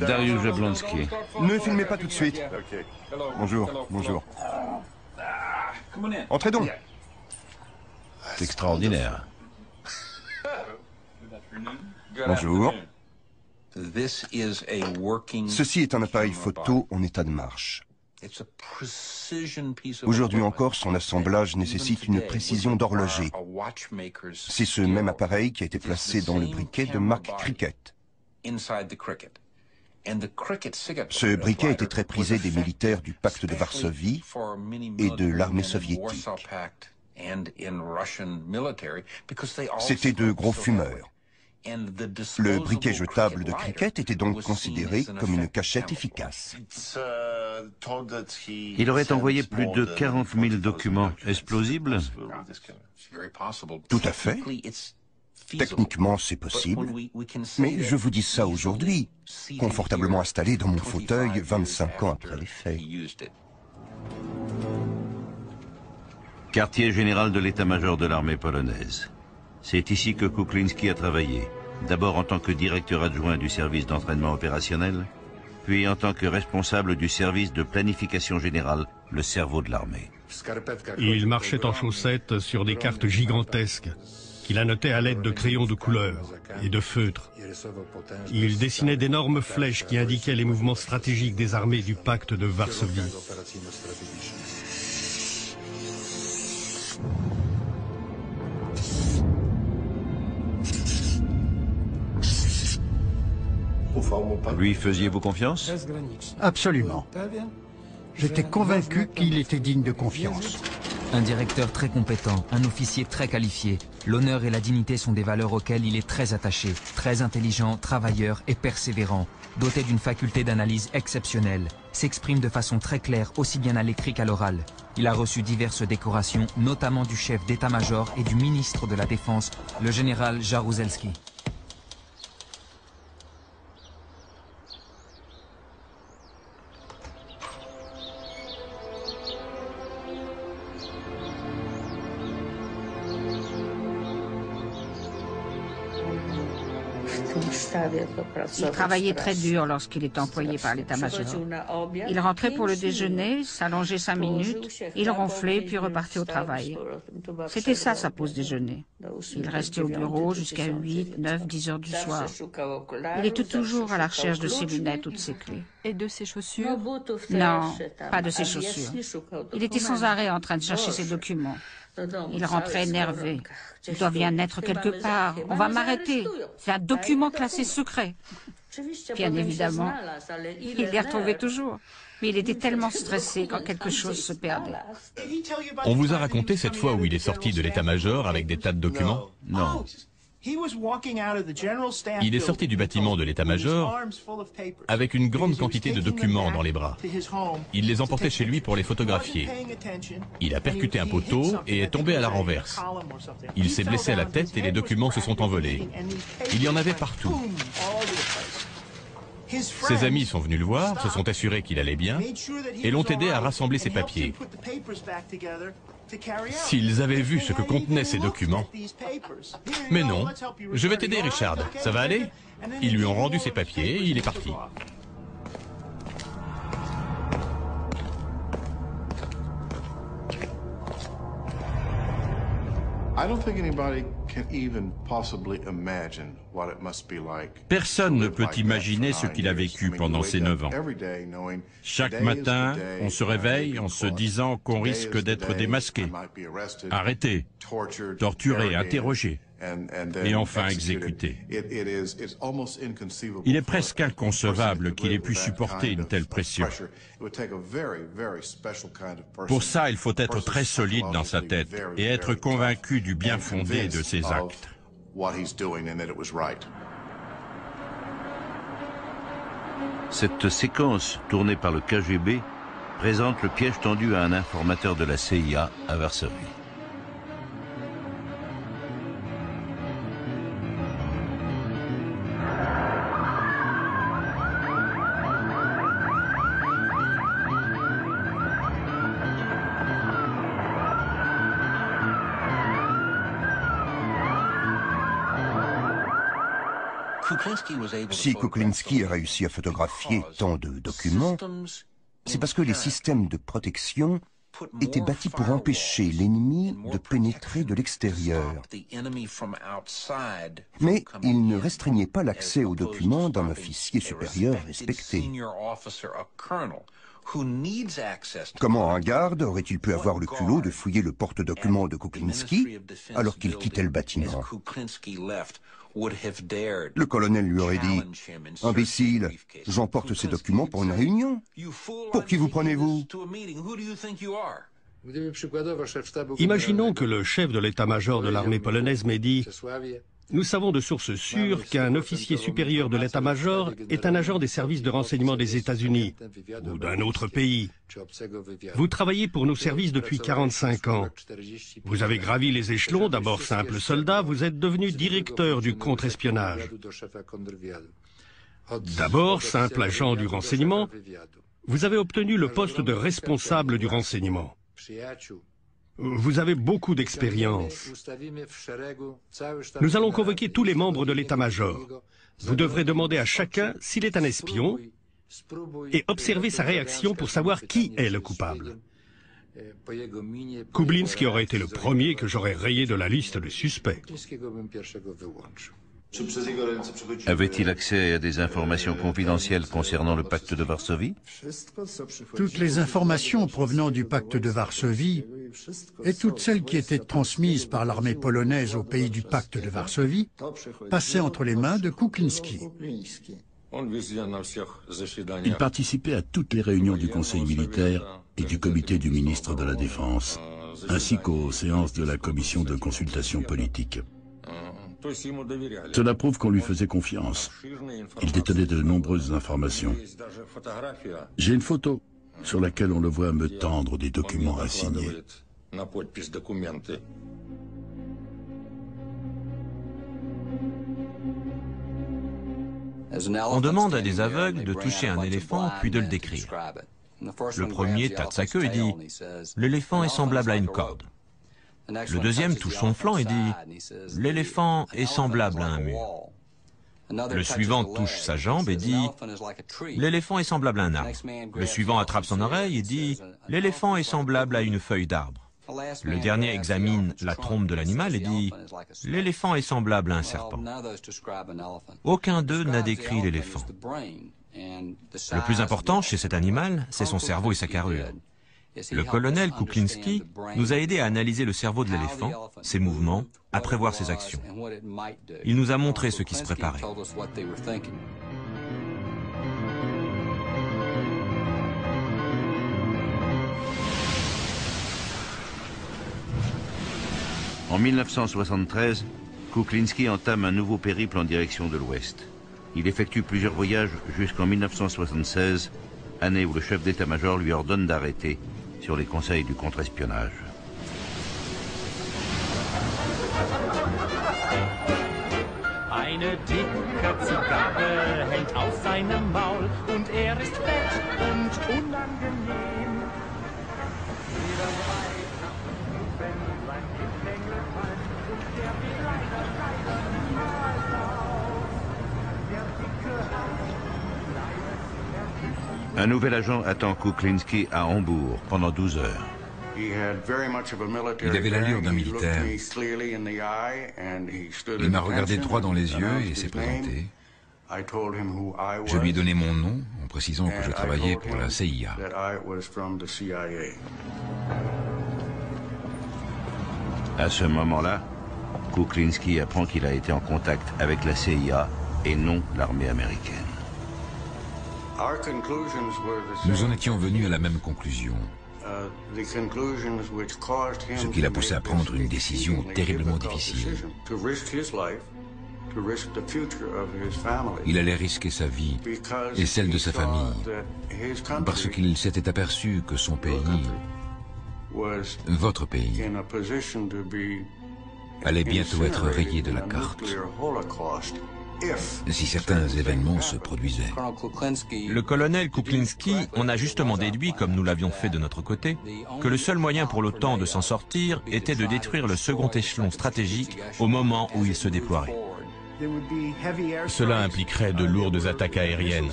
Dariusz Jablonski. Ne filmez pas tout de suite. Bonjour, bonjour. Entrez donc. C'est extraordinaire. Bonjour. Ceci est un appareil photo en état de marche. Aujourd'hui encore, son assemblage nécessite une précision d'horloger. C'est ce même appareil qui a été placé dans le briquet de Mark Cricket. Ce briquet était très prisé des militaires du pacte de Varsovie et de l'armée soviétique. C'étaient de gros fumeurs. Le briquet jetable de Cricket était donc considéré comme une cachette efficace. Il aurait envoyé plus de 40 000 documents explosibles? Tout à fait. Techniquement, c'est possible. Mais je vous dis ça aujourd'hui, confortablement installé dans mon fauteuil 25 ans après les faits. Quartier général de l'état-major de l'armée polonaise. C'est ici que Kuklinski a travaillé, d'abord en tant que directeur adjoint du service d'entraînement opérationnel, puis en tant que responsable du service de planification générale, le cerveau de l'armée. Il marchait en chaussettes sur des cartes gigantesques qu'il annotait à l'aide de crayons de couleur et de feutres. Il dessinait d'énormes flèches qui indiquaient les mouvements stratégiques des armées du pacte de Varsovie. Lui faisiez-vous confiance? Absolument. J'étais convaincu qu'il était digne de confiance. Un directeur très compétent, un officier très qualifié. L'honneur et la dignité sont des valeurs auxquelles il est très attaché. Très intelligent, travailleur et persévérant. Doté d'une faculté d'analyse exceptionnelle. S'exprime de façon très claire, aussi bien à l'écrit qu'à l'oral. Il a reçu diverses décorations, notamment du chef d'état-major et du ministre de la Défense, le général Jaruzelski. Il travaillait très dur lorsqu'il était employé par l'état-major. Il rentrait pour le déjeuner, s'allongeait 5 minutes, il ronflait puis repartait au travail. C'était ça sa pause déjeuner. Il restait au bureau jusqu'à 8, 9, 10 heures du soir. Il était toujours à la recherche de ses lunettes ou de ses clés. Et de ses chaussures? Non, pas de ses chaussures. Il était sans arrêt en train de chercher ses documents. Il rentrait énervé. Il doit bien être quelque part. On va m'arrêter. C'est un document classé secret. Bien évidemment, il les retrouvait toujours. Mais il était tellement stressé quand quelque chose se perdait. On vous a raconté cette fois où il est sorti de l'état-major avec des tas de documents? Non. Il est sorti du bâtiment de l'état-major avec une grande quantité de documents dans les bras. Il les emportait chez lui pour les photographier. Il a percuté un poteau et est tombé à la renverse. Il s'est blessé à la tête et les documents se sont envolés. Il y en avait partout. Ses amis sont venus le voir, se sont assurés qu'il allait bien et l'ont aidé à rassembler ses papiers. S'ils avaient vu ce que contenaient ces documents... Mais non, je vais t'aider Richard, ça va aller? Ils lui ont rendu ses papiers et il est parti. Personne ne peut imaginer ce qu'il a vécu pendant ces 9 ans. Chaque matin, on se réveille en se disant qu'on risque d'être démasqué, arrêté, torturé, interrogé et enfin exécuté. Il est presque inconcevable qu'il ait pu supporter une telle pression. Pour ça, il faut être très solide dans sa tête et être convaincu du bien fondé de ses actes. Cette séquence, tournée par le KGB, présente le piège tendu à un informateur de la CIA à Varsovie. Si Kuklinski a réussi à photographier tant de documents, c'est parce que les systèmes de protection étaient bâtis pour empêcher l'ennemi de pénétrer de l'extérieur. Mais il ne restreignait pas l'accès aux documents d'un officier supérieur respecté. Comment un garde aurait-il pu avoir le culot de fouiller le porte-documents de Kuklinski alors qu'il quittait le bâtiment? Le colonel lui aurait dit « Imbécile, j'emporte ces documents pour une réunion. Pour qui vous prenez-vous » Imaginons que le chef de l'état-major de l'armée polonaise m'ait dit « Nous savons de sources sûres qu'un officier supérieur de l'état-major est un agent des services de renseignement des États-Unis ou d'un autre pays. Vous travaillez pour nos services depuis 45 ans. Vous avez gravi les échelons, d'abord simple soldat, vous êtes devenu directeur du contre-espionnage. D'abord simple agent du renseignement, vous avez obtenu le poste de responsable du renseignement. Vous avez beaucoup d'expérience. Nous allons convoquer tous les membres de l'état-major. Vous devrez demander à chacun s'il est un espion et observer sa réaction pour savoir qui est le coupable. Kuklinski aurait été le premier que j'aurais rayé de la liste de suspects. Avait-il accès à des informations confidentielles concernant le pacte de Varsovie? Toutes les informations provenant du pacte de Varsovie et toutes celles qui étaient transmises par l'armée polonaise au pays du pacte de Varsovie passaient entre les mains de Kuklinski. Il participait à toutes les réunions du Conseil militaire et du comité du ministre de la Défense, ainsi qu'aux séances de la commission de consultation politique. Cela prouve qu'on lui faisait confiance. Il détenait de nombreuses informations. J'ai une photo sur laquelle on le voit me tendre des documents à signer. On demande à des aveugles de toucher un éléphant puis de le décrire. Le premier tâte sa queue et dit « L'éléphant est semblable à une corde ». Le deuxième touche son flanc et dit « L'éléphant est semblable à un mur ». Le suivant touche sa jambe et dit « L'éléphant est semblable à un arbre ». Le suivant attrape son oreille et dit « L'éléphant est semblable à une feuille d'arbre ». Le dernier examine la trompe de l'animal et dit « L'éléphant est semblable à un serpent ». Aucun d'eux n'a décrit l'éléphant. Le plus important chez cet animal, c'est son cerveau et sa carrure. Le colonel Kuklinski nous a aidés à analyser le cerveau de l'éléphant, ses mouvements, à prévoir ses actions. Il nous a montré ce qui se préparait. En 1973, Kuklinski entame un nouveau périple en direction de l'Ouest. Il effectue plusieurs voyages jusqu'en 1976, année où le chef d'état-major lui ordonne d'arrêter sur les conseils du contre-espionnage. Eine dicke Zigarre hängt auf seinem Maul und ist fett und unangenehm. Jeder weiß, wenn sein Gefängnis fällt und der wird leider niemals auf. Der dicke Un nouvel agent attend Kuklinski à Hambourg pendant 12 heures. Il avait l'allure d'un militaire. Il m'a regardé droit dans les yeux et s'est présenté. Je lui ai donné mon nom en précisant que je travaillais pour la CIA. À ce moment-là, Kuklinski apprend qu'il a été en contact avec la CIA et non l'armée américaine. Nous en étions venus à la même conclusion. Ce qui l'a poussé à prendre une décision terriblement difficile. Il allait risquer sa vie et celle de sa famille parce qu'il s'était aperçu que son pays, votre pays, allait bientôt être rayé de la carte si certains événements se produisaient. Le colonel Kuklinski en a justement déduit, comme nous l'avions fait de notre côté, que le seul moyen pour l'OTAN de s'en sortir était de détruire le second échelon stratégique au moment où il se déploierait. Cela impliquerait de lourdes attaques aériennes,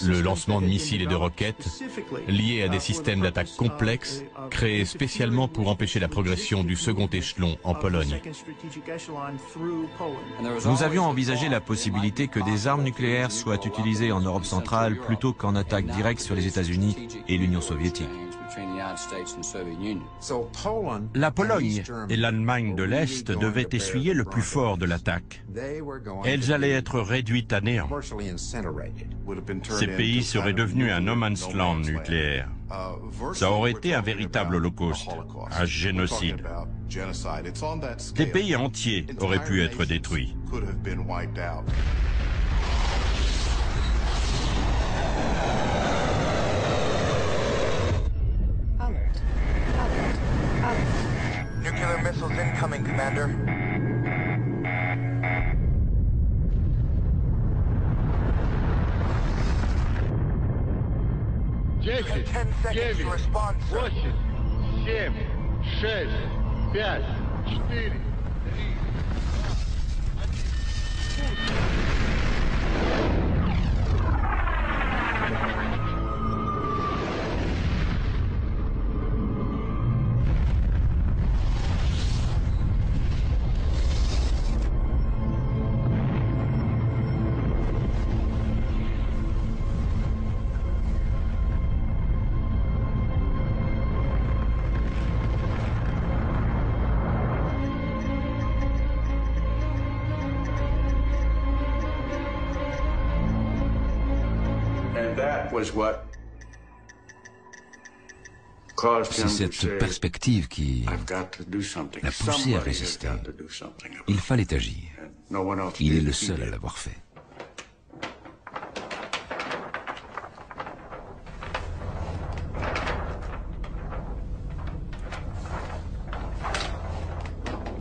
le lancement de missiles et de roquettes liés à des systèmes d'attaque complexes créés spécialement pour empêcher la progression du second échelon en Pologne. Nous avions envisagé la possibilité que des armes nucléaires soient utilisées en Europe centrale plutôt qu'en attaque directe sur les États-Unis et l'Union soviétique. La Pologne et l'Allemagne de l'Est devaient essuyer le plus fort de l'attaque. Elles allaient être réduites à néant. Ces pays seraient devenus un no man's land nucléaire. Ça aurait été un véritable holocauste, un génocide. Des pays entiers auraient pu être détruits. Nuclear missiles incoming, Commander. You have 10 seconds to respond, sir. 8, 7, 6, 5, 4, 3, 2, C'est cette perspective qui l'a poussé à résister. Il fallait agir. Il est le seul à l'avoir fait.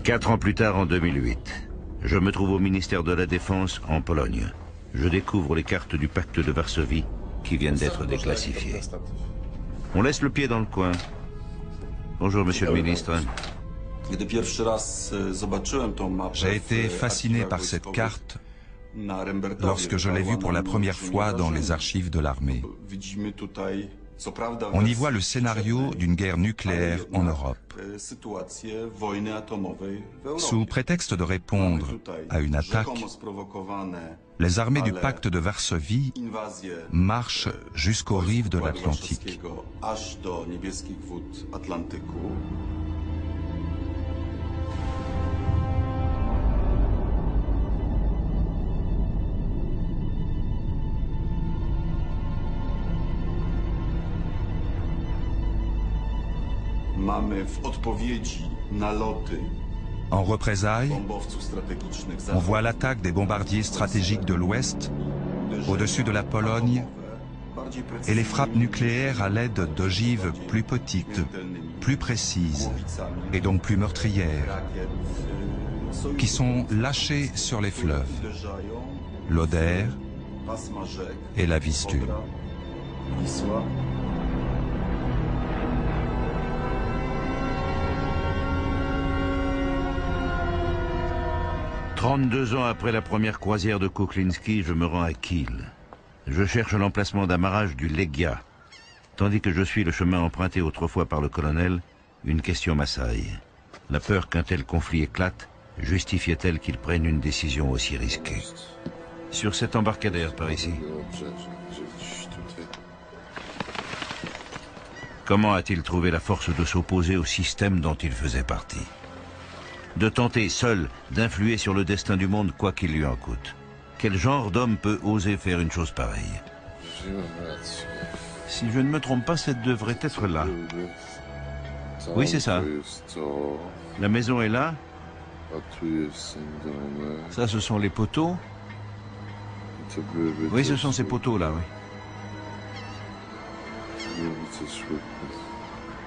Quatre ans plus tard, en 2008, je me trouve au ministère de la Défense en Pologne. Je découvre les cartes du pacte de Varsovie qui viennent d'être déclassifiées. On laisse le pied dans le coin. Bonjour, monsieur le ministre. J'ai été fasciné par cette carte lorsque je l'ai vue pour la première fois dans les archives de l'armée. On y voit le scénario d'une guerre nucléaire en Europe. Sous prétexte de répondre à une attaque, les armées du pacte de Varsovie marchent jusqu'aux rives de l'Atlantique. En représailles, on voit l'attaque des bombardiers stratégiques de l'Ouest au-dessus de la Pologne et les frappes nucléaires à l'aide d'ogives plus petites, plus précises et donc plus meurtrières, qui sont lâchées sur les fleuves, l'Oder et la Vistule. 32 ans après la première croisière de Kuklinski, je me rends à Kiel. Je cherche l'emplacement d'amarrage du Legia. Tandis que je suis le chemin emprunté autrefois par le colonel, une question m'assaille. La peur qu'un tel conflit éclate justifiait-elle qu'il prenne une décision aussi risquée? Sur cet embarcadère par ici. Comment a-t-il trouvé la force de s'opposer au système dont il faisait partie? De tenter seul d'influer sur le destin du monde quoi qu'il lui en coûte. Quel genre d'homme peut oser faire une chose pareille? Si je ne me trompe pas, ça devrait être là. Oui, c'est ça. La maison est là. Ça, ce sont les poteaux. Oui, ce sont ces poteaux-là, oui.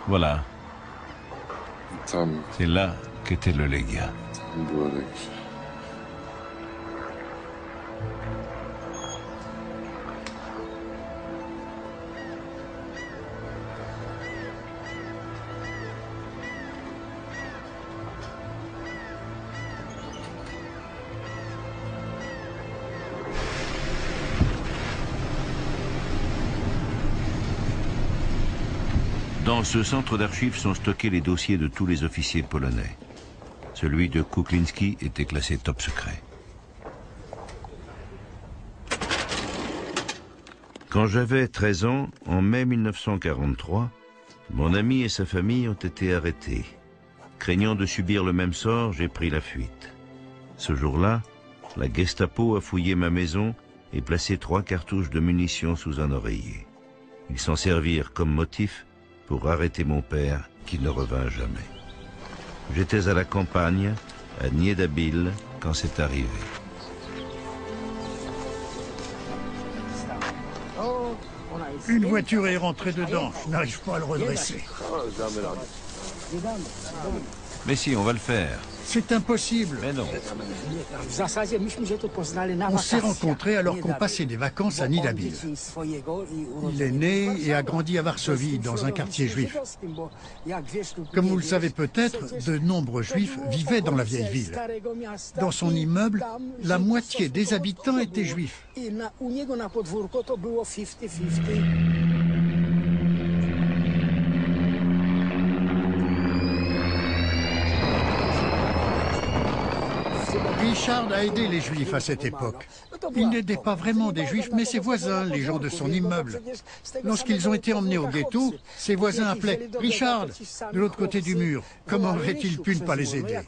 Voilà. C'est là qu'était le Legia. Dans ce centre d'archives sont stockés les dossiers de tous les officiers polonais. Celui de Kuklinski était classé top secret. Quand j'avais 13 ans, en mai 1943, mon ami et sa famille ont été arrêtés. Craignant de subir le même sort, j'ai pris la fuite. Ce jour-là, la Gestapo a fouillé ma maison et placé 3 cartouches de munitions sous un oreiller. Ils s'en servirent comme motif pour arrêter mon père, qui ne revint jamais. J'étais à la campagne, à Niedabil, quand c'est arrivé. Une voiture est rentrée dedans. Je n'arrive pas à le redresser. Mais si, on va le faire. C'est impossible. Mais non. On s'est rencontrés alors qu'on passait des vacances à Niedabil. Il est né et a grandi à Varsovie, dans un quartier juif. Comme vous le savez peut-être, de nombreux juifs vivaient dans la vieille ville. Dans son immeuble, la moitié des habitants étaient juifs. Richard a aidé les Juifs à cette époque. Il n'aidait pas vraiment des Juifs, mais ses voisins, les gens de son immeuble. Lorsqu'ils ont été emmenés au ghetto, ses voisins appelaient « Richard !» de l'autre côté du mur. Comment aurait-il pu ne pas les aider?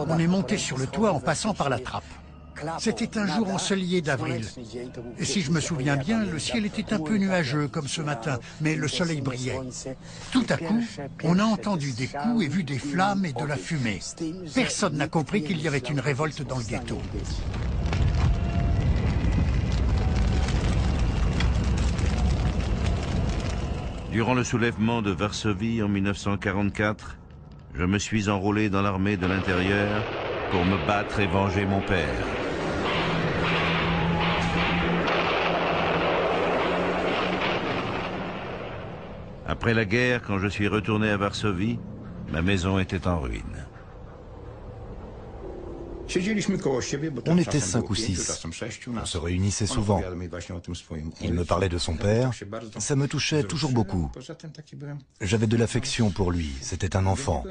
On est monté sur le toit en passant par la trappe. C'était un jour ensoleillé d'avril. Et si je me souviens bien, le ciel était un peu nuageux comme ce matin, mais le soleil brillait. Tout à coup, on a entendu des coups et vu des flammes et de la fumée. Personne n'a compris qu'il y avait une révolte dans le ghetto. Durant le soulèvement de Varsovie en 1944, je me suis enrôlé dans l'armée de l'intérieur pour me battre et venger mon père. Après la guerre, quand je suis retourné à Varsovie, ma maison était en ruine. On était 5 ou 6. On se réunissait souvent. Il me parlait de son père. Ça me touchait toujours beaucoup. J'avais de l'affection pour lui. C'était un enfant.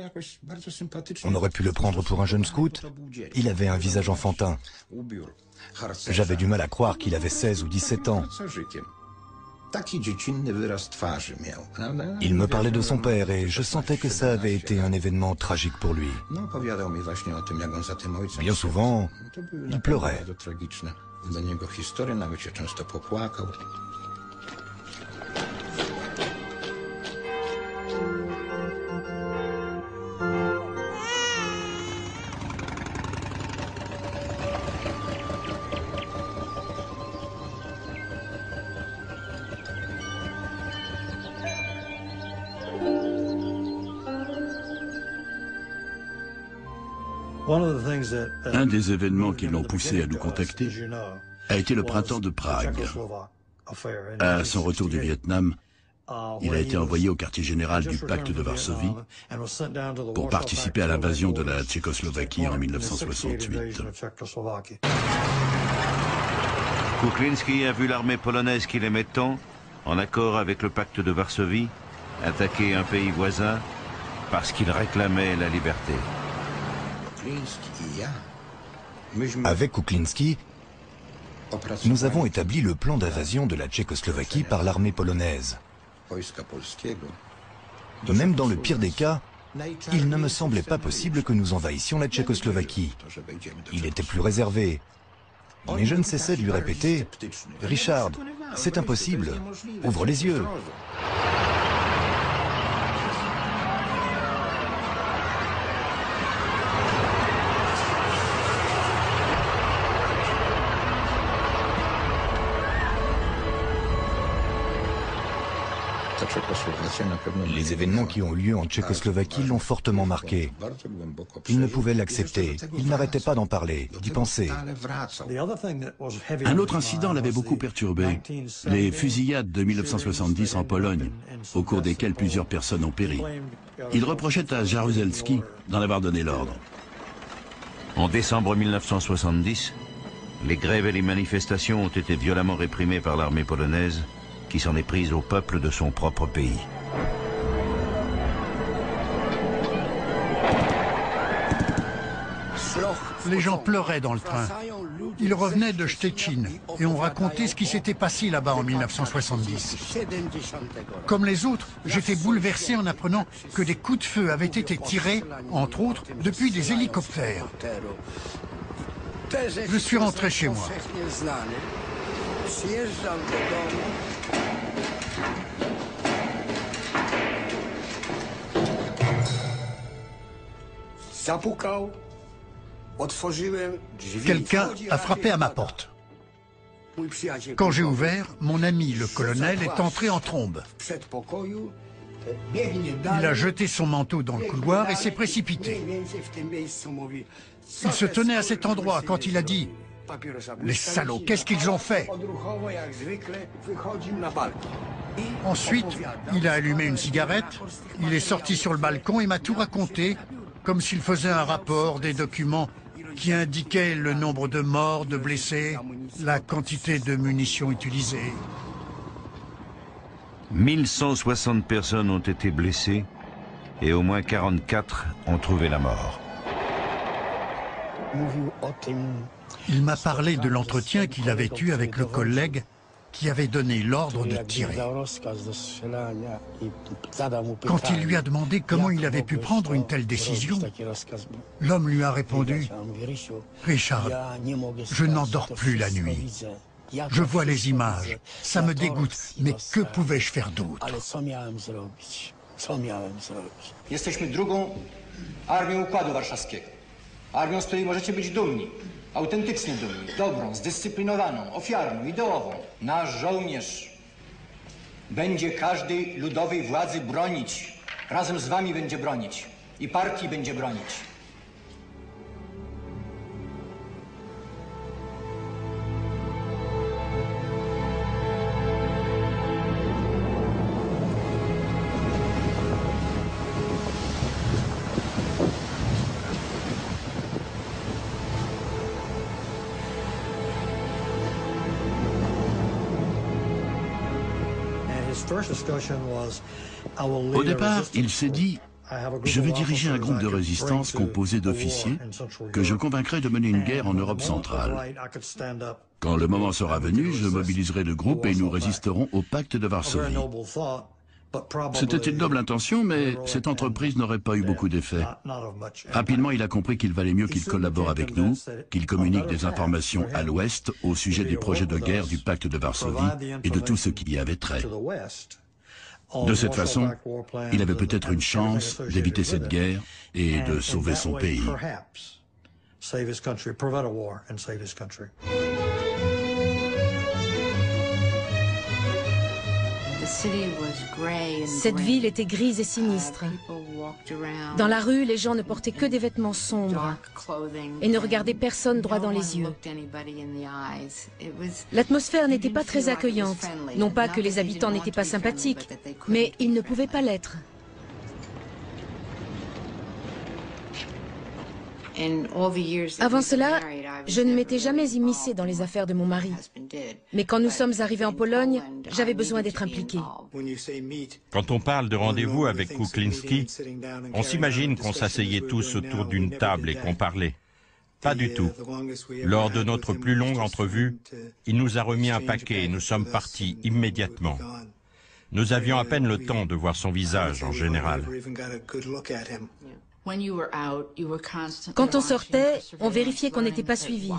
On aurait pu le prendre pour un jeune scout. Il avait un visage enfantin. J'avais du mal à croire qu'il avait 16 ou 17 ans. Il me parlait de son père et je sentais que ça avait été un événement tragique pour lui. Bien souvent, il pleurait. Un des événements qui l'ont poussé à nous contacter a été le printemps de Prague. À son retour du Vietnam, il a été envoyé au quartier général du pacte de Varsovie pour participer à l'invasion de la Tchécoslovaquie en 1968. Kuklinski a vu l'armée polonaise qu'il aimait tant, en accord avec le pacte de Varsovie, attaquer un pays voisin parce qu'il réclamait la liberté. Avec Kuklinski, nous avons établi le plan d'invasion de la Tchécoslovaquie par l'armée polonaise. Même dans le pire des cas, il ne me semblait pas possible que nous envahissions la Tchécoslovaquie. Il était plus réservé. Mais je ne cessais de lui répéter « Richard, c'est impossible, ouvre les yeux !» Les événements qui ont eu lieu en Tchécoslovaquie l'ont fortement marqué. Il ne pouvait l'accepter. Il n'arrêtait pas d'en parler, d'y penser. Un autre incident l'avait beaucoup perturbé. Les fusillades de 1970 en Pologne, au cours desquelles plusieurs personnes ont péri. Il reprochait à Jaruzelski d'en avoir donné l'ordre. En décembre 1970, Les grèves et les manifestations ont été violemment réprimées par l'armée polonaise, qui s'en est prise au peuple de son propre pays. Les gens pleuraient dans le train. Ils revenaient de Szczecin et ont raconté ce qui s'était passé là-bas en 1970. Comme les autres, j'étais bouleversé en apprenant que des coups de feu avaient été tirés, entre autres, depuis des hélicoptères. Je suis rentré chez moi. Quelqu'un a frappé à ma porte. Quand j'ai ouvert, mon ami le colonel est entré en trombe. Il a jeté son manteau dans le couloir et s'est précipité. Il se tenait à cet endroit quand il a dit « Les salauds, qu'est-ce qu'ils ont fait ?» Ensuite, il a allumé une cigarette, il est sorti sur le balcon et m'a tout raconté, comme s'il faisait un rapport, des documents qui indiquaient le nombre de morts, de blessés, la quantité de munitions utilisées. 1160 personnes ont été blessées et au moins 44 ont trouvé la mort. Il m'a parlé de l'entretien qu'il avait eu avec le collègue qui avait donné l'ordre de tirer. Quand il lui a demandé comment il avait pu prendre une telle décision, l'homme lui a répondu « Richard, je n'endors plus la nuit. Je vois les images, ça me dégoûte, mais que pouvais-je faire d'autre ?» Jesteśmy drugą armią Układu Warszawskiego. Armią, z której możecie być dumni. Autentycznie dumni, dobrą, zdyscyplinowaną, ofiarną, ideową. Nasz żołnierz będzie każdej ludowej władzy bronić. Razem z wami będzie bronić. I partii będzie bronić. Au départ, il s'est dit « Je vais diriger un groupe de résistance composé d'officiers que je convaincrai de mener une guerre en Europe centrale. Quand le moment sera venu, je mobiliserai le groupe et nous résisterons au pacte de Varsovie. » C'était une noble intention, mais cette entreprise n'aurait pas eu beaucoup d'effet. Rapidement, il a compris qu'il valait mieux qu'il collabore avec nous, qu'il communique des informations à l'Ouest au sujet des projets de guerre du pacte de Varsovie et de tout ce qui y avait trait. De cette façon, il avait peut-être une chance d'éviter cette guerre et de sauver son pays. Cette ville était grise et sinistre. Dans la rue, les gens ne portaient que des vêtements sombres et ne regardaient personne droit dans les yeux. L'atmosphère n'était pas très accueillante. Non pas que les habitants n'étaient pas sympathiques, mais ils ne pouvaient pas l'être. Avant cela, je ne m'étais jamais immiscée dans les affaires de mon mari. Mais quand nous sommes arrivés en Pologne, j'avais besoin d'être impliquée. Quand on parle de rendez-vous avec Kuklinski, on s'imagine qu'on s'asseyait tous autour d'une table et qu'on parlait. Pas du tout. Lors de notre plus longue entrevue, il nous a remis un paquet et nous sommes partis immédiatement. Nous avions à peine le temps de voir son visage en général. Quand on sortait, on vérifiait qu'on n'était pas suivi.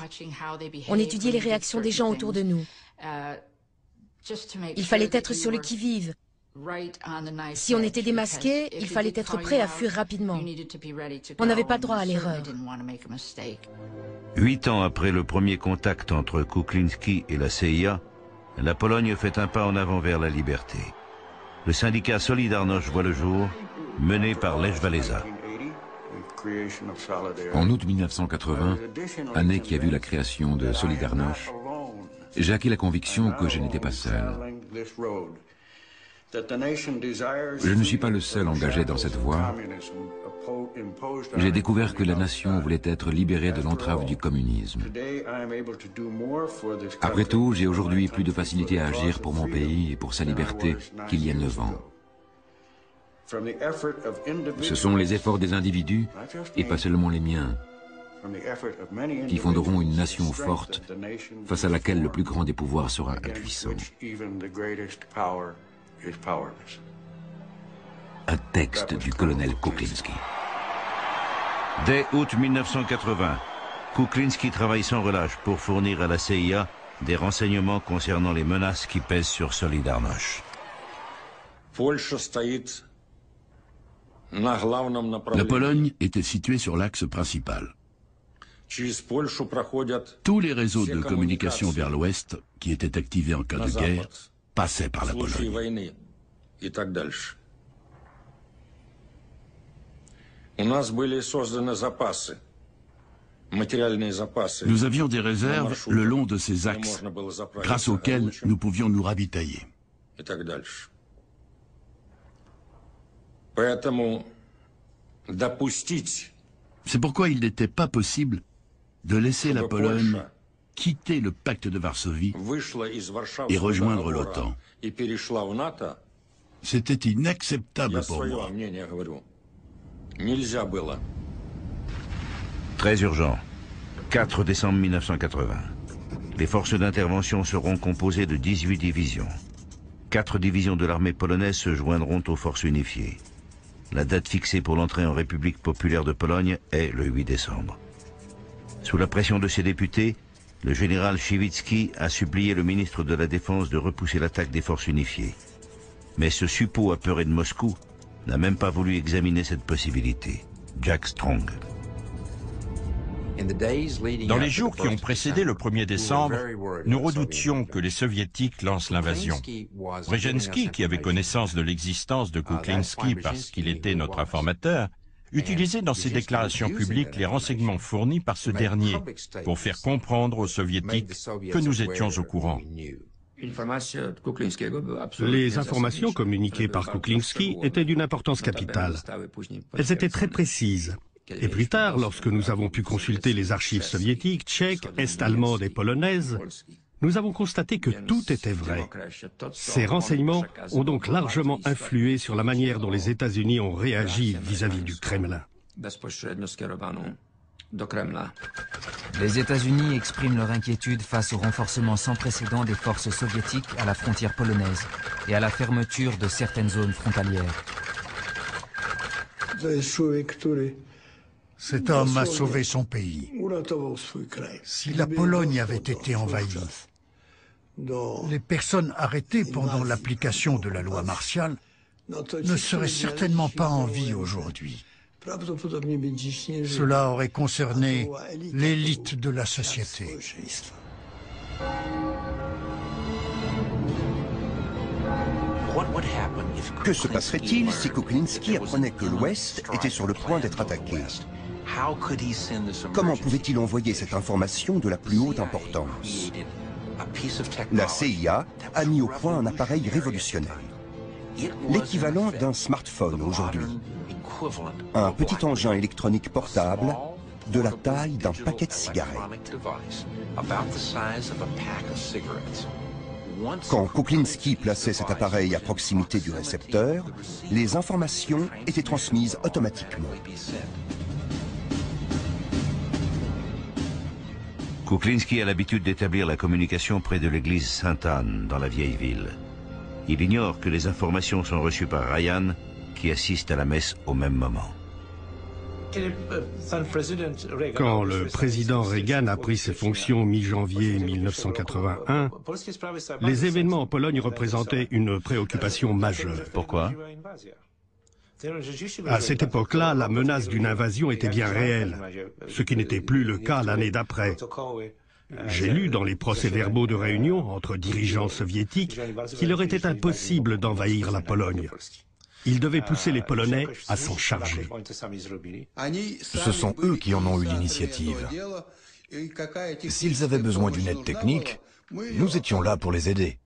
On étudiait les réactions des gens autour de nous. Il fallait être sur le qui-vive. Si on était démasqué, il fallait être prêt à fuir rapidement. On n'avait pas droit à l'erreur. 8 ans après le premier contact entre Kuklinski et la CIA, la Pologne fait un pas en avant vers la liberté. Le syndicat Solidarność voit le jour, mené par Lech Walesa. En août 1980, année qui a vu la création de Solidarność, j'ai acquis la conviction que je n'étais pas seul. Je ne suis pas le seul engagé dans cette voie, J'ai découvert que la nation voulait être libérée de l'entrave du communisme. Après tout, j'ai aujourd'hui plus de facilité à agir pour mon pays et pour sa liberté qu'il y a 9 ans. Ce sont les efforts des individus, et pas seulement les miens, qui fonderont une nation forte face à laquelle le plus grand des pouvoirs sera impuissant. Un texte du colonel Kuklinski. Dès août 1980, Kuklinski travaille sans relâche pour fournir à la CIA des renseignements concernant les menaces qui pèsent sur Solidarność. La Pologne était située sur l'axe principal. Tous les réseaux de communication vers l'ouest, qui étaient activés en cas de guerre, passaient par la Pologne. Nous avions des réserves le long de ces axes, grâce auxquels nous pouvions nous ravitailler. C'est pourquoi il n'était pas possible de laisser la Pologne quitter le pacte de Varsovie et rejoindre l'OTAN. C'était inacceptable pour moi. Très urgent. 4 décembre 1980. Les forces d'intervention seront composées de 18 divisions. 4 divisions de l'armée polonaise se joindront aux forces unifiées. La date fixée pour l'entrée en République populaire de Pologne est le 8 décembre. Sous la pression de ses députés, le général Siewicki a supplié le ministre de la Défense de repousser l'attaque des forces unifiées. Mais ce suppôt apeuré de Moscou n'a même pas voulu examiner cette possibilité. Jack Strong. Dans les jours qui ont précédé le 1er décembre, nous redoutions que les Soviétiques lancent l'invasion. Brzezinski, qui avait connaissance de l'existence de Kuklinski parce qu'il était notre informateur, utilisait dans ses déclarations publiques les renseignements fournis par ce dernier pour faire comprendre aux Soviétiques que nous étions au courant. Les informations communiquées par Kuklinski étaient d'une importance capitale. Elles étaient très précises. Et plus tard, lorsque nous avons pu consulter les archives soviétiques, tchèques, est-allemandes et polonaises, nous avons constaté que tout était vrai. Ces renseignements ont donc largement influé sur la manière dont les États-Unis ont réagi vis-à-vis du Kremlin. Les États-Unis expriment leur inquiétude face au renforcement sans précédent des forces soviétiques à la frontière polonaise et à la fermeture de certaines zones frontalières. Cet homme a sauvé son pays. Si la Pologne avait été envahie, les personnes arrêtées pendant l'application de la loi martiale ne seraient certainement pas en vie aujourd'hui. Cela aurait concerné l'élite de la société. Que se passerait-il si Kuklinski apprenait que l'Ouest était sur le point d'être attaqué? Comment pouvait-il envoyer cette information de la plus haute importance? La CIA a mis au point un appareil révolutionnaire, l'équivalent d'un smartphone aujourd'hui. Un petit engin électronique portable de la taille d'un paquet de cigarettes. Quand Kuklinski plaçait cet appareil à proximité du récepteur, les informations étaient transmises automatiquement. Kuklinski a l'habitude d'établir la communication près de l'église Sainte-Anne, dans la vieille ville. Il ignore que les informations sont reçues par Ryan, qui assiste à la messe au même moment. Quand le président Reagan a pris ses fonctions mi-janvier 1981, les événements en Pologne représentaient une préoccupation majeure. Pourquoi ? À cette époque-là, la menace d'une invasion était bien réelle, ce qui n'était plus le cas l'année d'après. J'ai lu dans les procès-verbaux de réunion entre dirigeants soviétiques qu'il leur était impossible d'envahir la Pologne. Ils devaient pousser les Polonais à s'en charger. Ce sont eux qui en ont eu l'initiative. S'ils avaient besoin d'une aide technique, nous étions là pour les aider.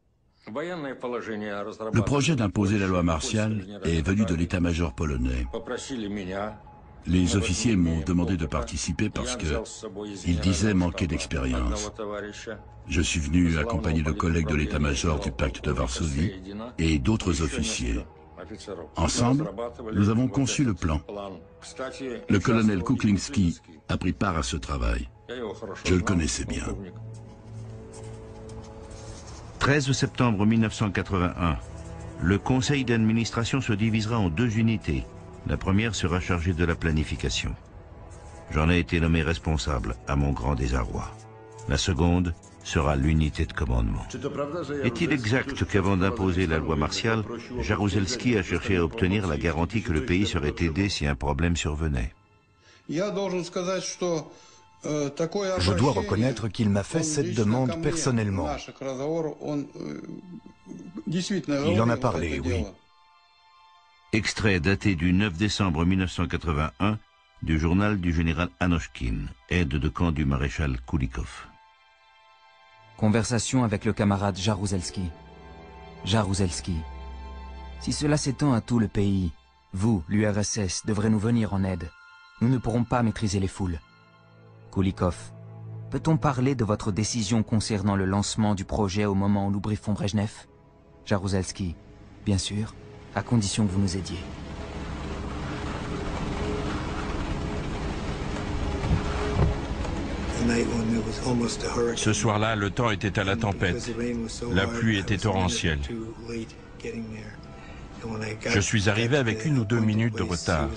Le projet d'imposer la loi martiale est venu de l'état-major polonais. Les officiers m'ont demandé de participer parce qu'ils disaient manquer d'expérience. Je suis venu accompagné de collègues de l'état-major du pacte de Varsovie et d'autres officiers. Ensemble, nous avons conçu le plan. Le colonel Kuklinski a pris part à ce travail. Je le connaissais bien. 13 septembre 1981. Le conseil d'administration se divisera en 2 unités. La première sera chargée de la planification. J'en ai été nommé responsable, à mon grand désarroi. La seconde sera l'unité de commandement. Est-il exact qu'avant d'imposer la loi martiale, Jaruzelski a cherché à obtenir la garantie que le pays serait aidé si un problème survenait? Je dois reconnaître qu'il m'a fait cette demande personnellement. Il en a parlé, oui. Extrait daté du 9 décembre 1981 du journal du général Anochkin, aide de camp du maréchal Kulikov. Conversation avec le camarade Jaruzelski. Jaruzelski. Si cela s'étend à tout le pays, vous, l'URSS, devrez nous venir en aide. Nous ne pourrons pas maîtriser les foules. Kulikov. Peut-on parler de votre décision concernant le lancement du projet au moment où nous briefons Brejnev? Jaruzelski. Bien sûr, à condition que vous nous aidiez. Ce soir-là, le temps était à la tempête. La pluie était torrentielle. Je suis arrivé avec 1 ou 2 minutes de retard.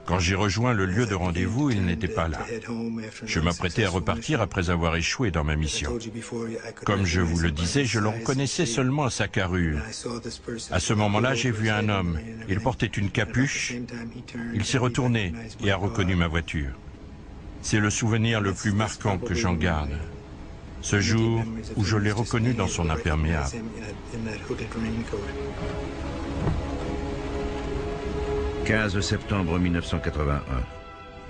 Quand j'ai rejoint le lieu de rendez-vous, il n'était pas là. Je m'apprêtais à repartir après avoir échoué dans ma mission. Comme je vous le disais, je le reconnaissais seulement à sa carrure. À ce moment-là, j'ai vu un homme. Il portait une capuche. Il s'est retourné et a reconnu ma voiture. C'est le souvenir le plus marquant que j'en garde. Ce jour où je l'ai reconnu dans son imperméable. « 15 septembre 1981.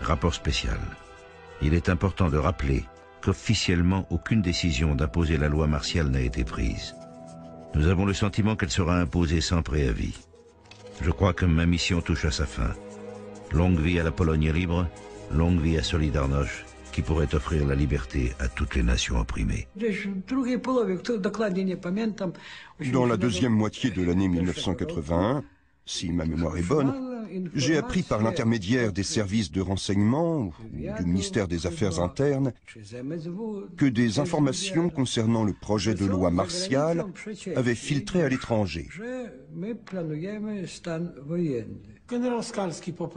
Rapport spécial. Il est important de rappeler qu'officiellement aucune décision d'imposer la loi martiale n'a été prise. Nous avons le sentiment qu'elle sera imposée sans préavis. Je crois que ma mission touche à sa fin. Longue vie à la Pologne libre, longue vie à Solidarność, qui pourrait offrir la liberté à toutes les nations opprimées. » Dans la deuxième moitié de l'année 1981, si ma mémoire est bonne, j'ai appris par l'intermédiaire des services de renseignement ou du ministère des Affaires internes que des informations concernant le projet de loi martiale avaient filtré à l'étranger.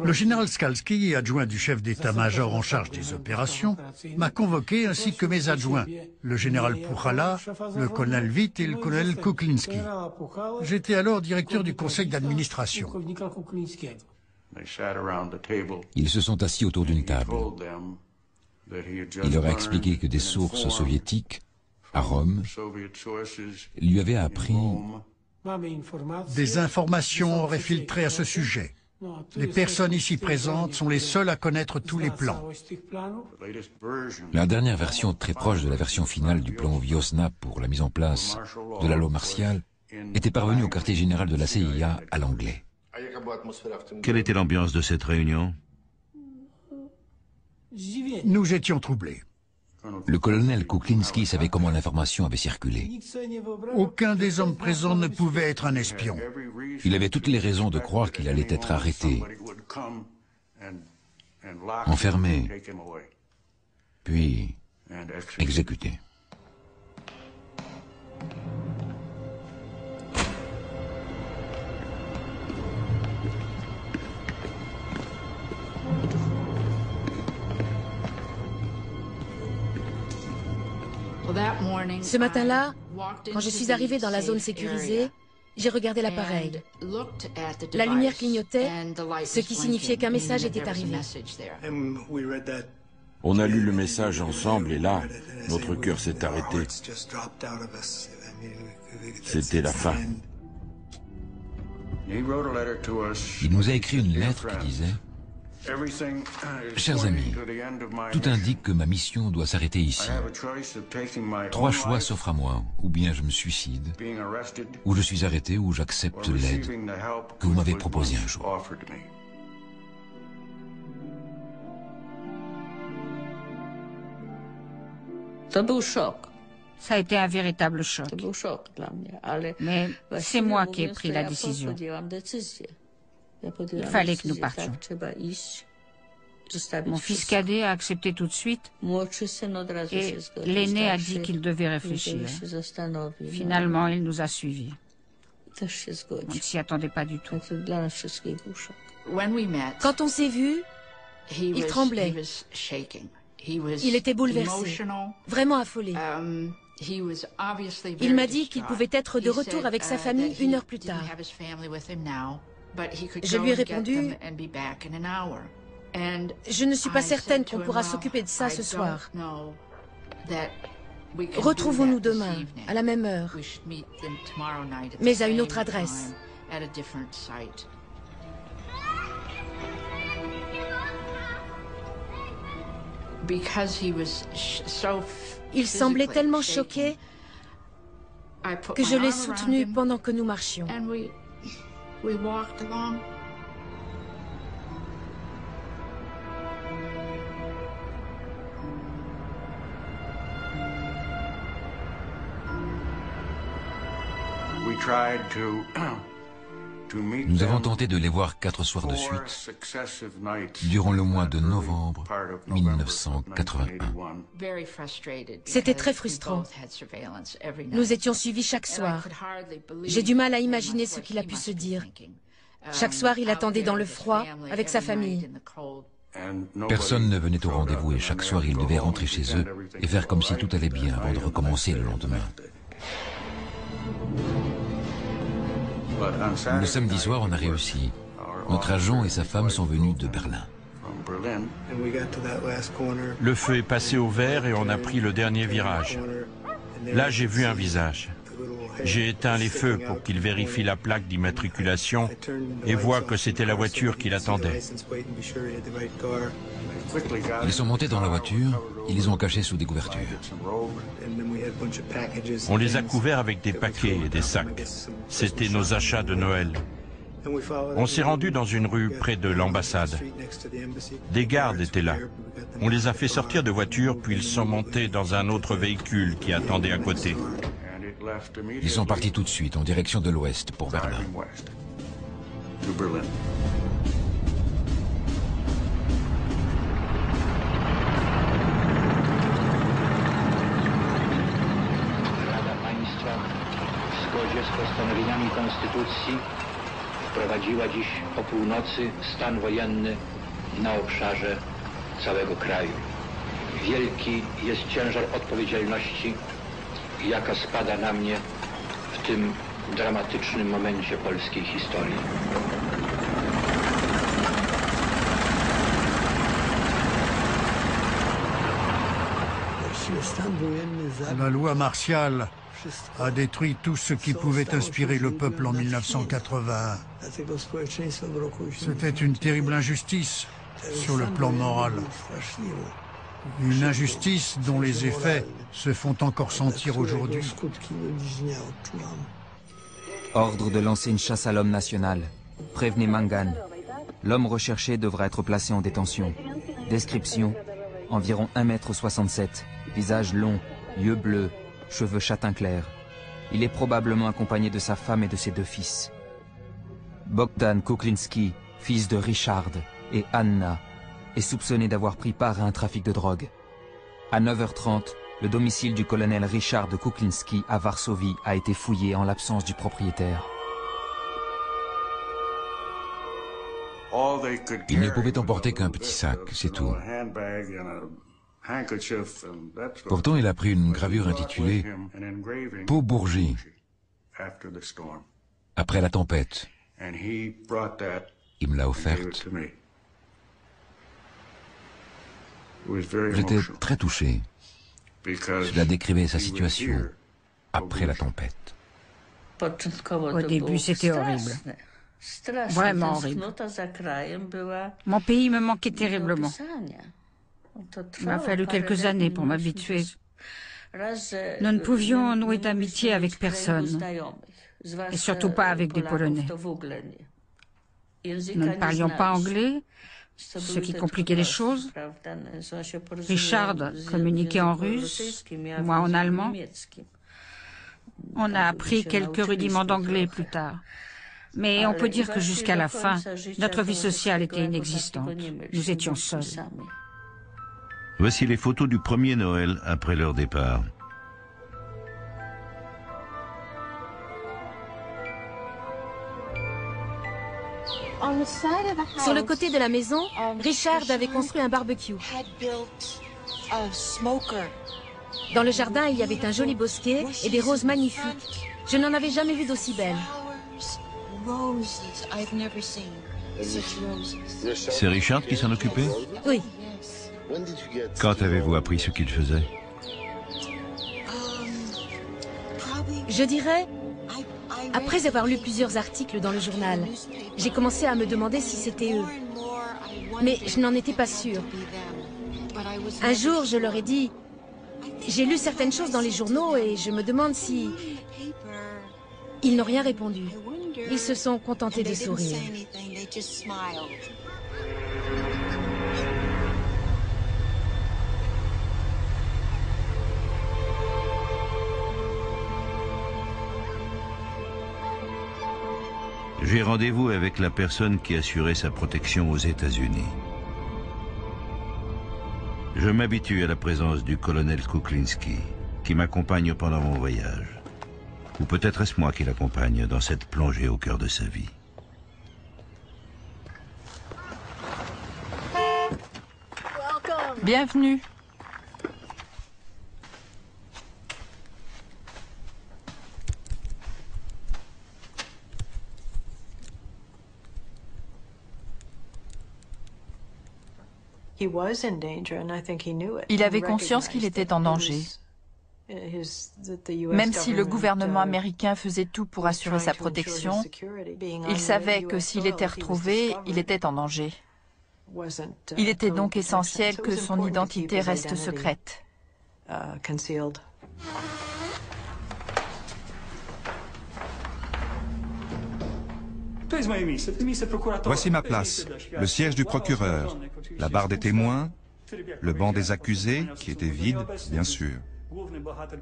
Le général Skalski, adjoint du chef d'état-major en charge des opérations, m'a convoqué ainsi que mes adjoints, le général Puchala, le colonel Witt et le colonel Kuklinski. J'étais alors directeur du conseil d'administration. Ils se sont assis autour d'une table. Il leur a expliqué que des sources soviétiques, à Rome, lui avaient appris... Des informations auraient filtré à ce sujet. Les personnes ici présentes sont les seules à connaître tous les plans. La dernière version très proche de la version finale du plan Viosna pour la mise en place de la loi martiale était parvenue au quartier général de la CIA à l'anglais. Quelle était l'ambiance de cette réunion? Nous étions troublés. Le colonel Kuklinski savait comment l'information avait circulé. Aucun des hommes présents ne pouvait être un espion. Il avait toutes les raisons de croire qu'il allait être arrêté, enfermé, puis exécuté. Ce matin-là, quand je suis arrivée dans la zone sécurisée, j'ai regardé l'appareil. La lumière clignotait, ce qui signifiait qu'un message était arrivé. On a lu le message ensemble et là, notre cœur s'est arrêté. C'était la fin. Il nous a écrit une lettre qui disait « Chers amis, tout indique que ma mission doit s'arrêter ici. 3 choix s'offrent à moi, ou bien je me suicide, ou je suis arrêté, ou j'accepte l'aide que vous m'avez proposée un jour. » Ça a été un véritable choc. Mais c'est moi qui ai pris la décision. Il fallait que nous partions. Mon fils cadet a accepté tout de suite et l'aîné a dit qu'il devait réfléchir. Finalement, il nous a suivis. On ne s'y attendait pas du tout. Quand on s'est vus, il tremblait. Il était bouleversé, vraiment affolé. Il m'a dit qu'il pouvait être de retour avec sa famille 1 heure plus tard. Je lui ai répondu, je ne suis pas certaine qu'on pourra s'occuper de ça ce soir. Retrouvons-nous demain, à la même heure, mais à une autre adresse. Il semblait tellement choqué que je l'ai soutenu pendant que nous marchions. Nous avons tenté de les voir 4 soirs de suite, durant le mois de novembre 1981. C'était très frustrant. Nous étions suivis chaque soir. J'ai du mal à imaginer ce qu'il a pu se dire. Chaque soir, il attendait dans le froid, avec sa famille. Personne ne venait au rendez-vous et chaque soir, ils devaient rentrer chez eux et faire comme si tout allait bien avant de recommencer le lendemain. Le samedi soir, on a réussi. Notre agent et sa femme sont venus de Berlin. Le feu est passé au vert et on a pris le dernier virage. Là, j'ai vu un visage. J'ai éteint les feux pour qu'il vérifie la plaque d'immatriculation et voit que c'était la voiture qui l'attendait. Ils sont montés dans la voiture, ils les ont cachés sous des couvertures. On les a couverts avec des paquets et des sacs. C'était nos achats de Noël. On s'est rendu dans une rue près de l'ambassade. Des gardes étaient là. On les a fait sortir de voiture, puis ils sont montés dans un autre véhicule qui attendait à côté. Ils sont partis tout de suite en direction de l'ouest pour Berlin. W zgodzie z postanowieniami Konstytucji wprowadziła dziś o północy stan wojenny na obszarze całego kraju. Wielki jest ciężar odpowiedzialności, jaka spada na mnie w tym dramatycznym momencie polskiej historii. La loi martiale a détruit tout ce qui pouvait inspirer le peuple en 1981. C'était une terrible injustice sur le plan moral. Une injustice dont les effets se font encore sentir aujourd'hui. Ordre de lancer une chasse à l'homme national. Prévenez Mangan. L'homme recherché devra être placé en détention. Description: environ 1,67 m, visage long, yeux bleus, cheveux châtain clair. Il est probablement accompagné de sa femme et de ses 2 fils. Bogdan Kuklinski, fils de Richard et Anna, est soupçonné d'avoir pris part à un trafic de drogue. À 9h30, le domicile du colonel Richard Kuklinski à Varsovie a été fouillé en l'absence du propriétaire. Il ne pouvait emporter qu'un petit sac, c'est tout. Pourtant, il a pris une gravure intitulée « Peau Bourgie » après la tempête. Il me l'a offerte. J'étais très touché. Cela décrivait sa situation après la tempête. Au début, c'était horrible. Vraiment horrible. Mon pays me manquait terriblement. Il m'a fallu quelques années pour m'habituer. Nous ne pouvions nouer d'amitié avec personne, et surtout pas avec des Polonais. Nous ne parlions pas anglais, ce qui compliquait les choses. Richard communiquait en russe, moi en allemand. On a appris quelques rudiments d'anglais plus tard. Mais on peut dire que jusqu'à la fin, notre vie sociale était inexistante. Nous étions seuls. Voici les photos du premier Noël après leur départ. Sur le côté de la maison, Richard avait construit un barbecue. Dans le jardin, il y avait un joli bosquet et des roses magnifiques. Je n'en avais jamais vu d'aussi belles. C'est Richard qui s'en occupait? Oui. Quand avez-vous appris ce qu'il faisait? Je dirais, après avoir lu plusieurs articles dans le journal, j'ai commencé à me demander si c'était eux. Mais je n'en étais pas sûre. Un jour, je leur ai dit, j'ai lu certaines choses dans les journaux et je me demande si... Ils n'ont rien répondu. Ils se sont contentés de sourire. J'ai rendez-vous avec la personne qui assurait sa protection aux États-Unis. Je m'habitue à la présence du colonel Kuklinski, qui m'accompagne pendant mon voyage. Ou peut-être est-ce moi qui l'accompagne dans cette plongée au cœur de sa vie. Bienvenue. Il avait conscience qu'il était en danger. Même si le gouvernement américain faisait tout pour assurer sa protection, il savait que s'il était retrouvé, il était en danger. Il était donc essentiel que son identité reste secrète. Voici ma place, le siège du procureur, la barre des témoins, le banc des accusés, qui était vide, bien sûr.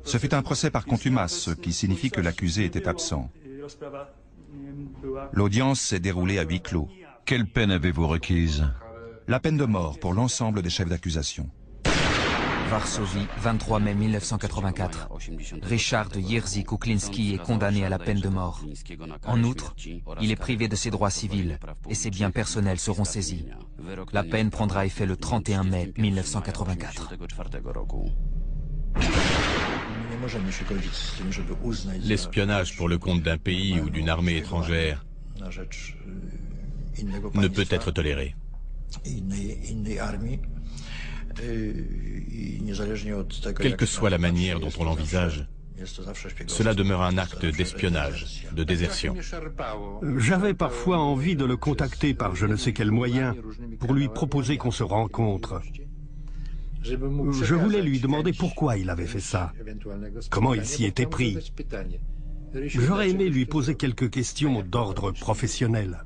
Ce fut un procès par contumace, ce qui signifie que l'accusé était absent. L'audience s'est déroulée à huis clos. Quelle peine avez-vous requise? La peine de mort pour l'ensemble des chefs d'accusation. Varsovie, 23 mai 1984. Richard Jerzy Kuklinski est condamné à la peine de mort. En outre, il est privé de ses droits civils et ses biens personnels seront saisis. La peine prendra effet le 31 mai 1984. L'espionnage pour le compte d'un pays ou d'une armée étrangère ne peut être toléré. Quelle que soit la manière dont on l'envisage, cela demeure un acte d'espionnage, de désertion. J'avais parfois envie de le contacter par je ne sais quel moyen pour lui proposer qu'on se rencontre. Je voulais lui demander pourquoi il avait fait ça, comment il s'y était pris. J'aurais aimé lui poser quelques questions d'ordre professionnel.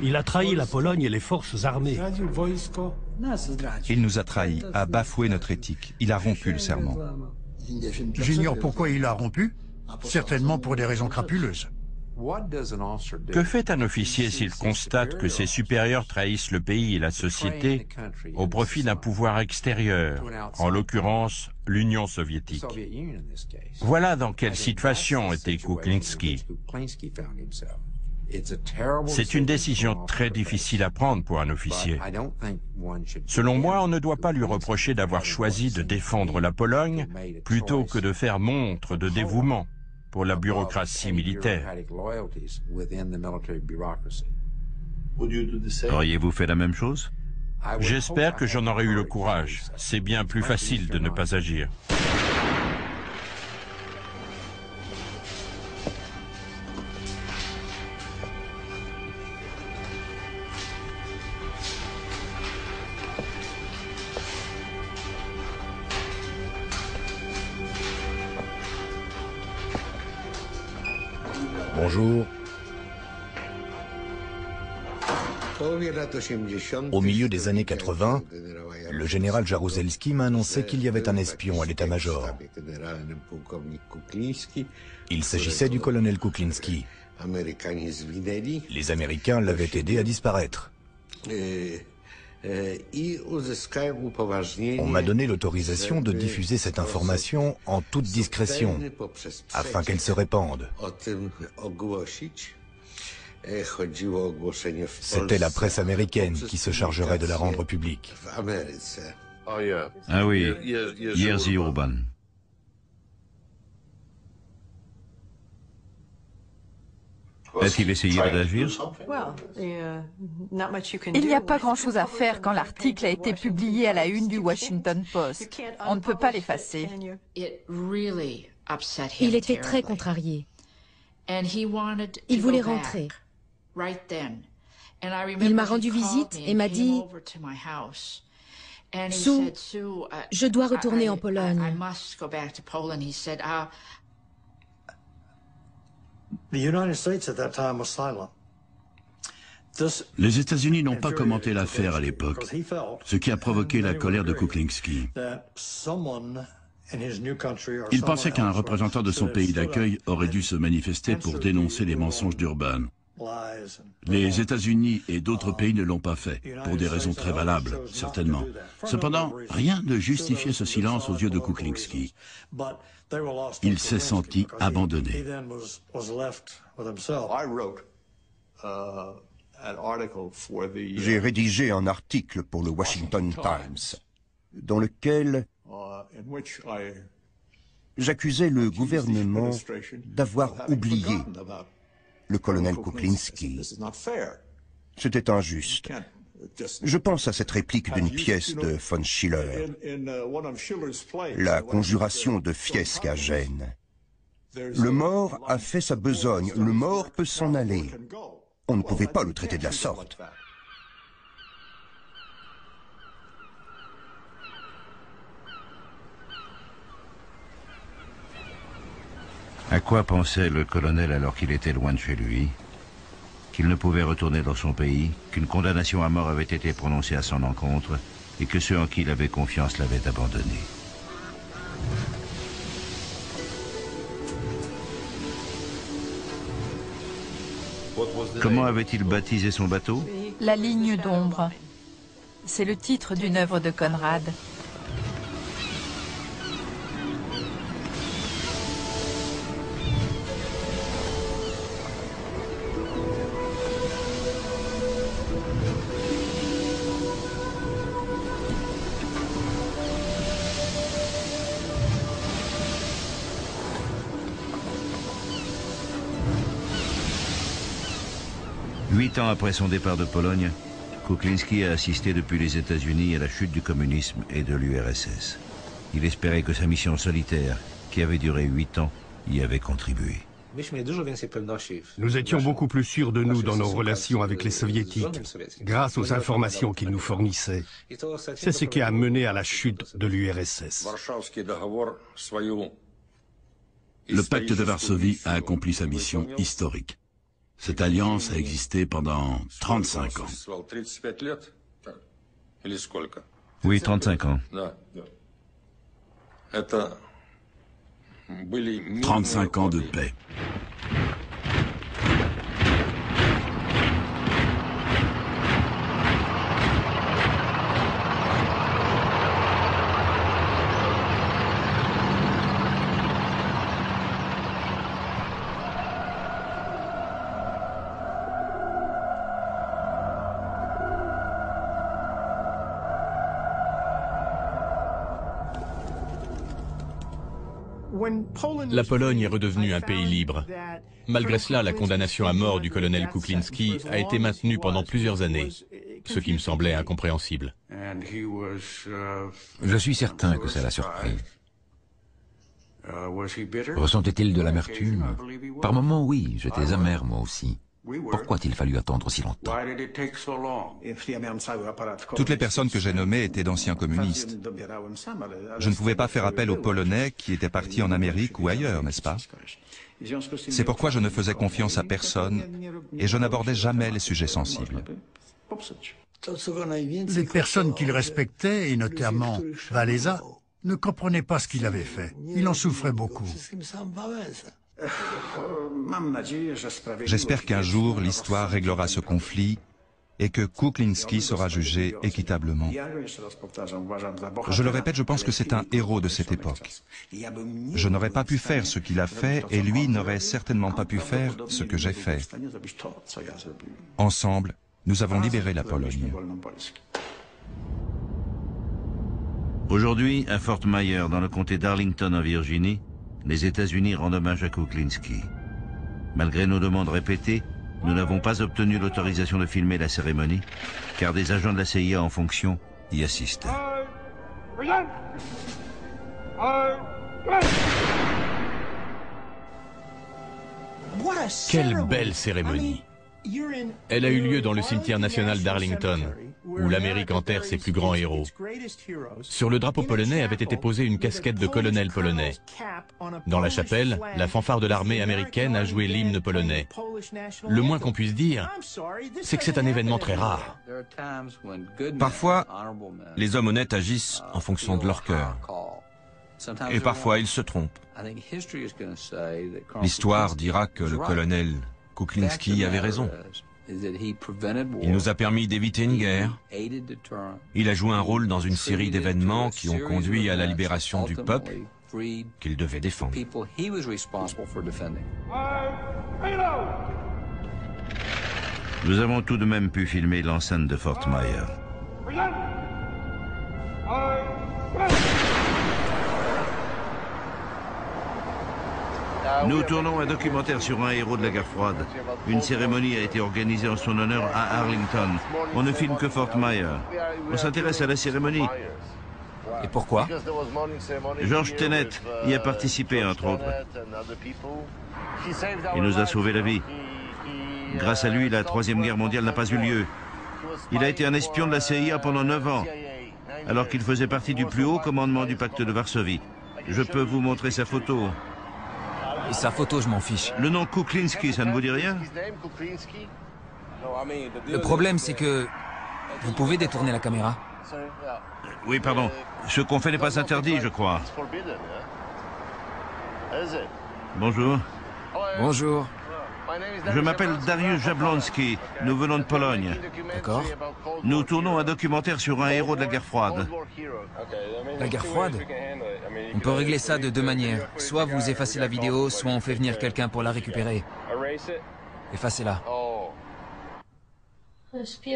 Il a trahi la Pologne et les forces armées. Il nous a trahis, a bafoué notre éthique. Il a rompu le serment. J'ignore pourquoi il a rompu. Certainement pour des raisons crapuleuses. Que fait un officier s'il constate que ses supérieurs trahissent le pays et la société au profit d'un pouvoir extérieur, en l'occurrence l'Union soviétique? Voilà dans quelle situation était Kuklinski. C'est une décision très difficile à prendre pour un officier. Selon moi, on ne doit pas lui reprocher d'avoir choisi de défendre la Pologne plutôt que de faire montre de dévouement pour la bureaucratie militaire. Auriez-vous fait la même chose? J'espère que j'en aurais eu le courage. C'est bien plus facile de ne pas agir. Bonjour. Au milieu des années 80, le général Jaruzelski m'a annoncé qu'il y avait un espion à l'état-major. Il s'agissait du colonel Kuklinski. Les Américains l'avaient aidé à disparaître. On m'a donné l'autorisation de diffuser cette information en toute discrétion, afin qu'elle se répande. C'était la presse américaine qui se chargerait de la rendre publique. Ah oui, Jerzy Urban. A-t-il essayé d'agir? Il n'y a pas grand-chose à faire quand l'article a été publié à la une du Washington Post. On ne peut pas l'effacer. Il était très contrarié. Il voulait rentrer. Il m'a rendu visite et m'a dit « Sue, je dois retourner en Pologne. » Les États-Unis n'ont pas commenté l'affaire à l'époque, ce qui a provoqué la colère de Kuklinski. Il pensait qu'un représentant de son pays d'accueil aurait dû se manifester pour dénoncer les mensonges d'Urban. Les États-Unis et d'autres pays ne l'ont pas fait, pour des raisons très valables, certainement. Cependant, rien ne justifiait ce silence aux yeux de Kuklinski. Il s'est senti abandonné. J'ai rédigé un article pour le Washington Times, dans lequel j'accusais le gouvernement d'avoir oublié le colonel Kuklinski. C'était injuste. Je pense à cette réplique d'une pièce de von Schiller, La conjuration de Fiesque à Gênes. Le mort a fait sa besogne, le mort peut s'en aller. On ne pouvait pas le traiter de la sorte. À quoi pensait le colonel alors qu'il était loin de chez lui? Qu'il ne pouvait retourner dans son pays, qu'une condamnation à mort avait été prononcée à son encontre et que ceux en qui il avait confiance l'avaient abandonné. Comment avait-il baptisé son bateau? La ligne d'ombre. C'est le titre d'une œuvre de Conrad. Huit ans après son départ de Pologne, Kuklinski a assisté depuis les États-Unis à la chute du communisme et de l'URSS. Il espérait que sa mission solitaire, qui avait duré 8 ans, y avait contribué. Nous étions beaucoup plus sûrs de nous dans nos relations avec les Soviétiques, grâce aux informations qu'ils nous fournissaient. C'est ce qui a mené à la chute de l'URSS. Le pacte de Varsovie a accompli sa mission historique. Cette alliance a existé pendant 35 ans. Oui, 35 ans. 35 ans de paix. La Pologne est redevenue un pays libre. Malgré cela, la condamnation à mort du colonel Kuklinski a été maintenue pendant plusieurs années, ce qui me semblait incompréhensible. Je suis certain que ça l'a surpris. Ressentait-il de l'amertume? Par moments, oui, j'étais amer moi aussi. Pourquoi a-t-il fallu attendre si longtemps? Toutes les personnes que j'ai nommées étaient d'anciens communistes. Je ne pouvais pas faire appel aux Polonais qui étaient partis en Amérique ou ailleurs, n'est-ce pas? C'est pourquoi je ne faisais confiance à personne et je n'abordais jamais les sujets sensibles. Les personnes qu'il respectait, et notamment Wałęsa, ne comprenaient pas ce qu'il avait fait. Il en souffrait beaucoup. J'espère qu'un jour l'histoire réglera ce conflit et que Kuklinski sera jugé équitablement. Je le répète, je pense que c'est un héros de cette époque. Je n'aurais pas pu faire ce qu'il a fait et lui n'aurait certainement pas pu faire ce que j'ai fait. Ensemble, nous avons libéré la Pologne. Aujourd'hui, à Fort Myer, dans le comté d'Arlington en Virginie, les États-Unis rendent hommage à Kuklinski. Malgré nos demandes répétées, nous n'avons pas obtenu l'autorisation de filmer la cérémonie, car des agents de la CIA en fonction y assistent. Quelle belle cérémonie! Elle a eu lieu dans le cimetière national d'Arlington, où l'Amérique enterre ses plus grands héros. Sur le drapeau polonais avait été posée une casquette de colonel polonais. Dans la chapelle, la fanfare de l'armée américaine a joué l'hymne polonais. Le moins qu'on puisse dire, c'est que c'est un événement très rare. Parfois, les hommes honnêtes agissent en fonction de leur cœur. Et parfois, ils se trompent. L'histoire dira que le colonel Kuklinski avait raison. Il nous a permis d'éviter une guerre. Il a joué un rôle dans une série d'événements qui ont conduit à la libération du peuple qu'il devait défendre. Nous avons tout de même pu filmer l'enceinte de Fort Myer. Nous tournons un documentaire sur un héros de la guerre froide. Une cérémonie a été organisée en son honneur à Arlington. On ne filme que Fort Myer. On s'intéresse à la cérémonie. Et pourquoi? George Tenet y a participé, entre autres. Il nous a sauvé la vie. Grâce à lui, la Troisième Guerre mondiale n'a pas eu lieu. Il a été un espion de la CIA pendant 9 ans, alors qu'il faisait partie du plus haut commandement du pacte de Varsovie. Je peux vous montrer sa photo. Et sa photo, je m'en fiche. Le nom Kuklinski, ça ne vous dit rien? Le problème, c'est que... Vous pouvez détourner la caméra? Oui, pardon. Ce qu'on fait n'est pas interdit, je crois. Bonjour. Bonjour. Je m'appelle Dariusz Jablonski. Nous venons de Pologne. D'accord. Nous tournons un documentaire sur un héros de la guerre froide. La guerre froide? On peut régler ça de deux manières. Soit vous effacez la vidéo, soit on fait venir quelqu'un pour la récupérer. Effacez-la.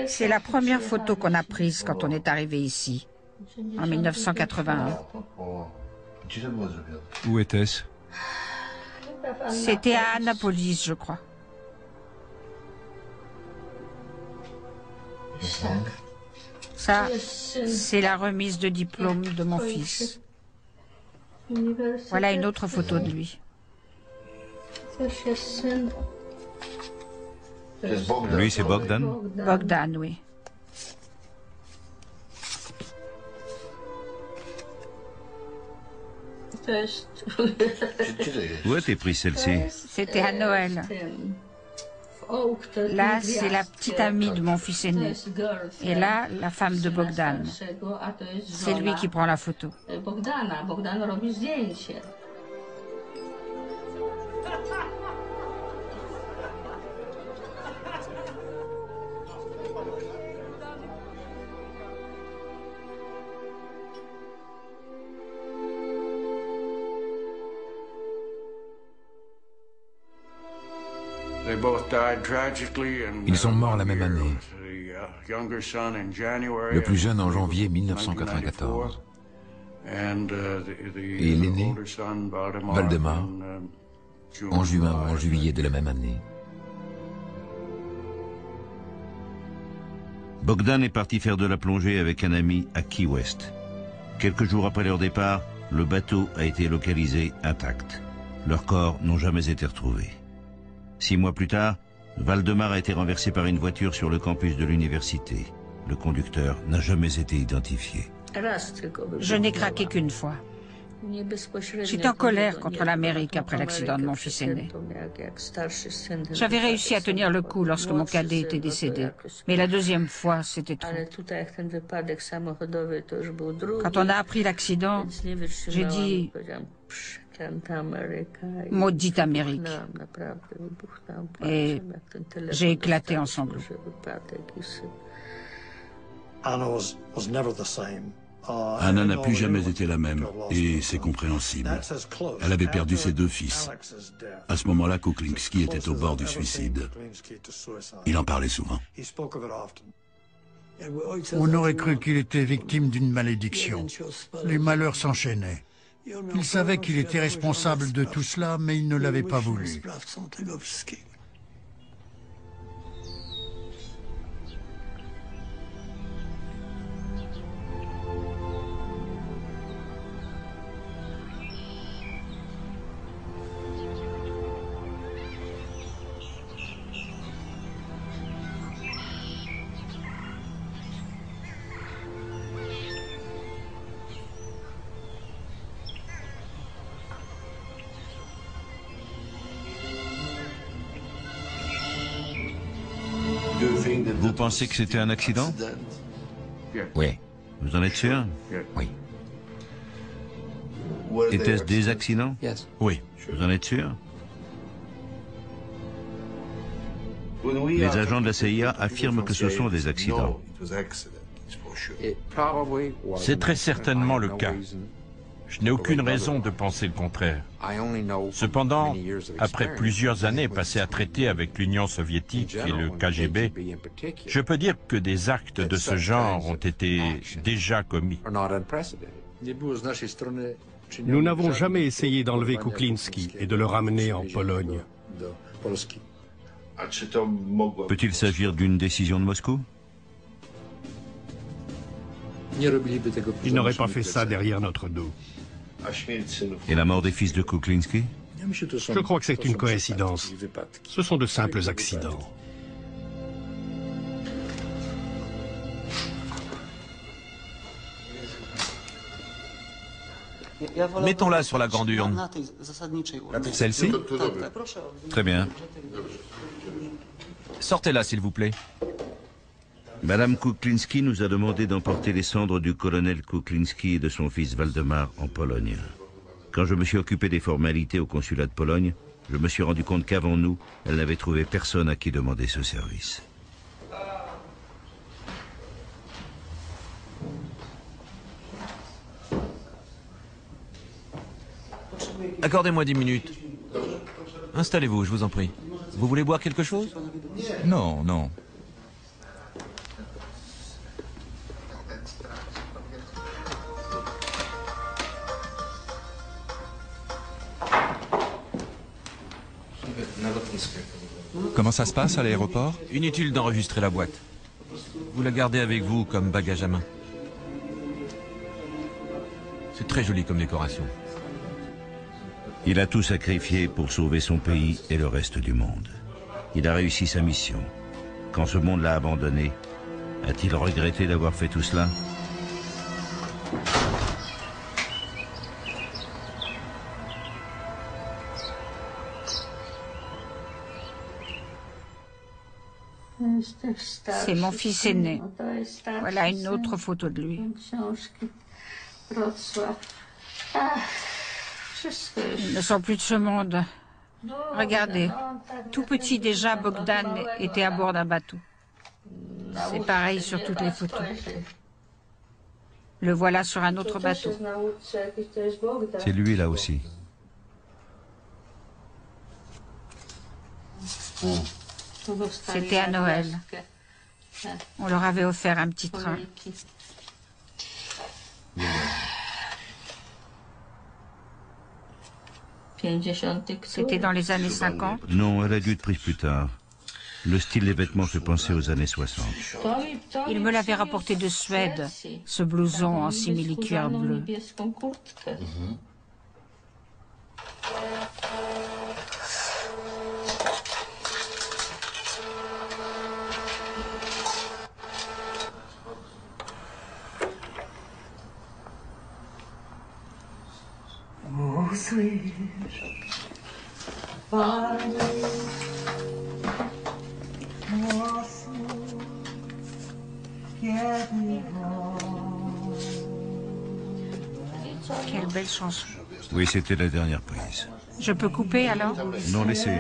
C'est la première photo qu'on a prise quand on est arrivé ici, en 1981. Où était-ce? C'était à Annapolis, je crois. Ça, c'est la remise de diplôme de mon fils. Voilà une autre photo de lui. Lui, c'est Bogdan? Bogdan, oui. Où a-t-il pris celle-ci? C'était à Noël. Là, c'est la petite amie de mon fils aîné. Et là, la femme de Bogdan. C'est lui qui prend la photo. Ils sont morts la même année. Le plus jeune en janvier 1994. Et l'aîné, Valdemar, en juin ou en juillet de la même année. Bogdan est parti faire de la plongée avec un ami à Key West. Quelques jours après leur départ, le bateau a été localisé intact. Leurs corps n'ont jamais été retrouvés. 6 mois plus tard, Valdemar a été renversé par une voiture sur le campus de l'université. Le conducteur n'a jamais été identifié. Je n'ai craqué qu'une fois. J'étais en colère contre l'Amérique après l'accident de mon fils aîné. J'avais réussi à tenir le coup lorsque mon cadet était décédé, mais la deuxième fois, c'était trop. Quand on a appris l'accident, j'ai dit « Maudite Amérique » et j'ai éclaté en sanglots. Anna n'a plus jamais été la même, et c'est compréhensible. Elle avait perdu ses 2 fils. À ce moment-là, Kuklinski était au bord du suicide. Il en parlait souvent. On aurait cru qu'il était victime d'une malédiction. Les malheurs s'enchaînaient. Il savait qu'il était responsable de tout cela, mais il ne l'avait pas voulu. Vous pensez que c'était un accident? Oui. Vous en êtes sûr? Oui. Était-ce des accidents? Oui. Vous en êtes sûr? Les agents de la CIA affirment que ce sont des accidents. C'est très certainement le cas. Je n'ai aucune raison de penser le contraire. Cependant, après plusieurs années passées à traiter avec l'Union soviétique et le KGB, je peux dire que des actes de ce genre ont été déjà commis. Nous n'avons jamais essayé d'enlever Kuklinski et de le ramener en Pologne. Peut-il s'agir d'une décision de Moscou? Ils n'auraient pas fait ça derrière notre dos. Et la mort des fils de Kuklinski? Je crois que c'est une coïncidence. Ce sont de simples accidents. Mettons-la sur la grande urne. Celle-ci? Très bien. Sortez-la, s'il vous plaît. Madame Kuklinski nous a demandé d'emporter les cendres du colonel Kuklinski et de son fils Waldemar en Pologne. Quand je me suis occupé des formalités au consulat de Pologne, je me suis rendu compte qu'avant nous, elle n'avait trouvé personne à qui demander ce service. Accordez-moi 10 minutes. Installez-vous, je vous en prie. Vous voulez boire quelque chose? Non, non. Comment ça se passe à l'aéroport? Inutile d'enregistrer la boîte. Vous la gardez avec vous comme bagage à main. C'est très joli comme décoration. Il a tout sacrifié pour sauver son pays et le reste du monde. Il a réussi sa mission. Quand ce monde l'a abandonné, a-t-il regretté d'avoir fait tout cela? C'est mon fils aîné. Voilà une autre photo de lui. Ils ne sont plus de ce monde. Regardez, tout petit déjà, Bogdan était à bord d'un bateau. C'est pareil sur toutes les photos. Le voilà sur un autre bateau. C'est lui là aussi. C'était à Noël. On leur avait offert un petit train. C'était dans les années 50. Non, elle a dû être prise plus tard. Le style des vêtements fait penser aux années 60. Il me l'avait rapporté de Suède, ce blouson en simili-cuir bleu. Quelle belle chanson. Oui, c'était la dernière prise. Je peux couper alors? Non, laissez.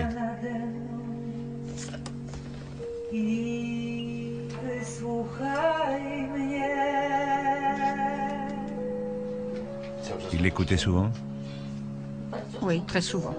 Il l'écoutait souvent? Oui, très souvent.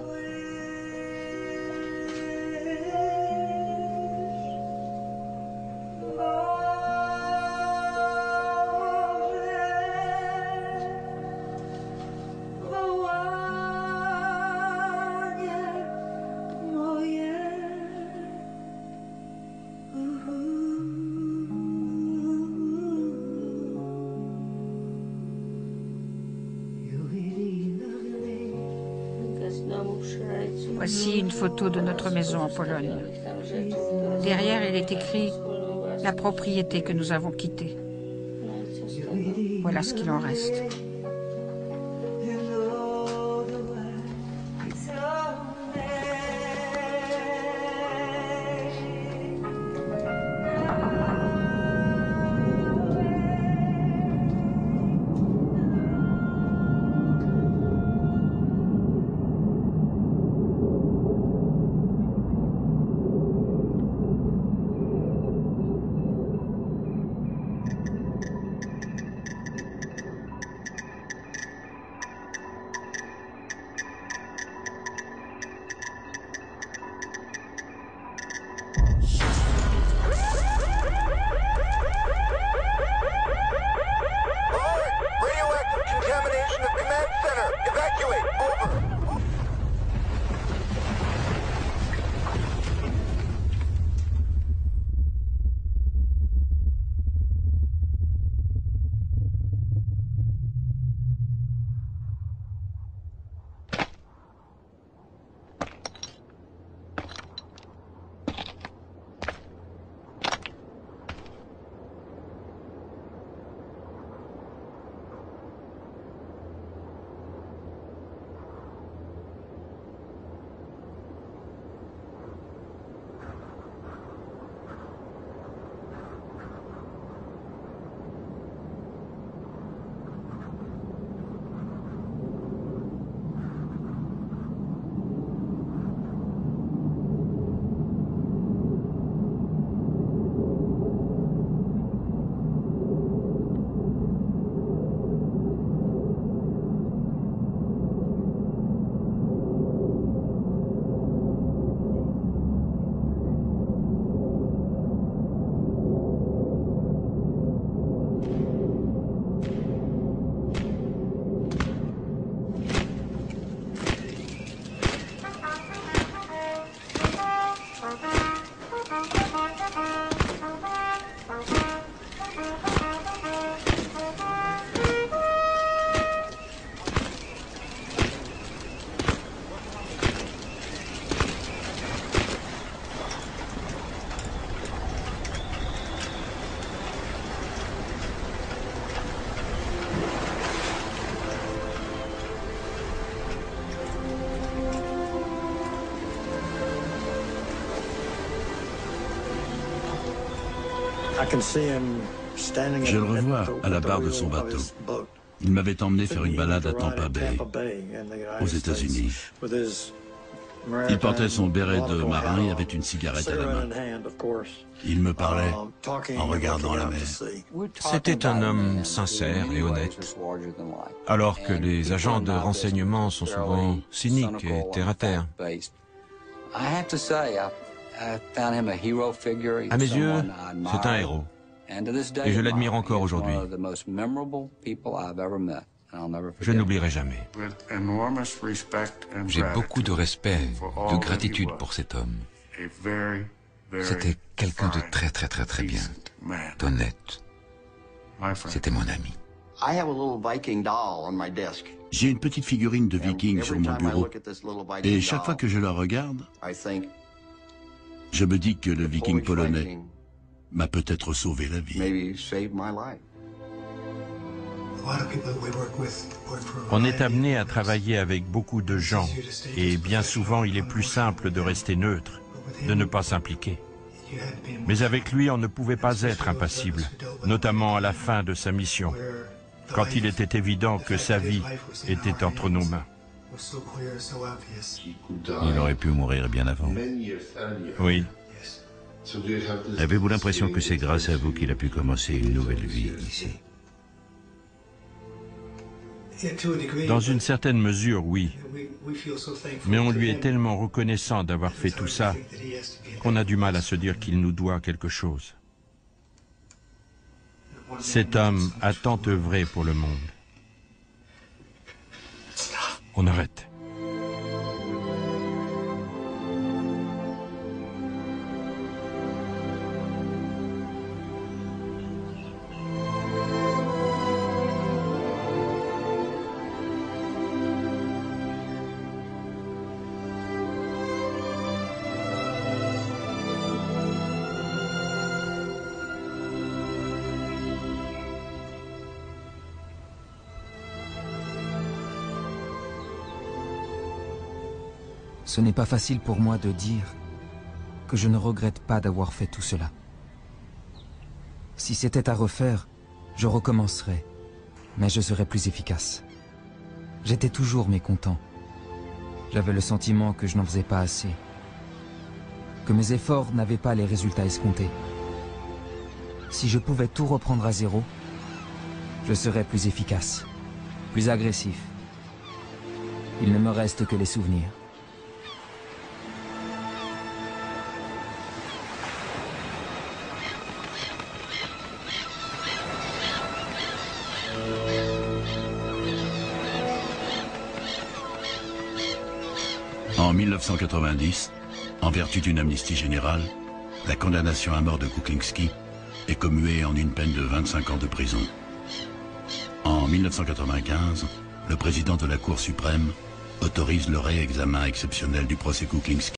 Voici une photo de notre maison en Pologne. Derrière, il est écrit « La propriété que nous avons quittée ». Voilà ce qu'il en reste. Je le revois à la barre de son bateau. Il m'avait emmené faire une balade à Tampa Bay, aux États-Unis. Il portait son béret de marin et avait une cigarette à la main. Il me parlait en regardant la mer. C'était un homme sincère et honnête, alors que les agents de renseignement sont souvent cyniques et terre-à-terre. À mes yeux, c'est un héros. Et je l'admire encore aujourd'hui. Je n'oublierai jamais. J'ai beaucoup de respect, de gratitude pour cet homme. C'était quelqu'un de très bien, d'honnête. C'était mon ami. J'ai une petite figurine de viking sur mon bureau. Et chaque fois que je la regarde, je me dis que le viking polonais m'a peut-être sauvé la vie. On est amené à travailler avec beaucoup de gens et bien souvent il est plus simple de rester neutre, de ne pas s'impliquer. Mais avec lui, on ne pouvait pas être impassible, notamment à la fin de sa mission, quand il était évident que sa vie était entre nos mains. Il aurait pu mourir bien avant. Oui. Avez-vous l'impression que c'est grâce à vous qu'il a pu commencer une nouvelle vie ici? Dans une certaine mesure, oui. Mais on lui est tellement reconnaissant d'avoir fait tout ça qu'on a du mal à se dire qu'il nous doit quelque chose. Cet homme a tant œuvré pour le monde. On arrête. Ce n'est pas facile pour moi de dire que je ne regrette pas d'avoir fait tout cela. Si c'était à refaire, je recommencerais, mais je serais plus efficace. J'étais toujours mécontent. J'avais le sentiment que je n'en faisais pas assez, que mes efforts n'avaient pas les résultats escomptés. Si je pouvais tout reprendre à zéro, je serais plus efficace, plus agressif. Il ne me reste que les souvenirs. En 1990, en vertu d'une amnistie générale, la condamnation à mort de Kuklinski est commuée en une peine de 25 ans de prison. En 1995, le président de la Cour suprême autorise le réexamen exceptionnel du procès Kuklinski.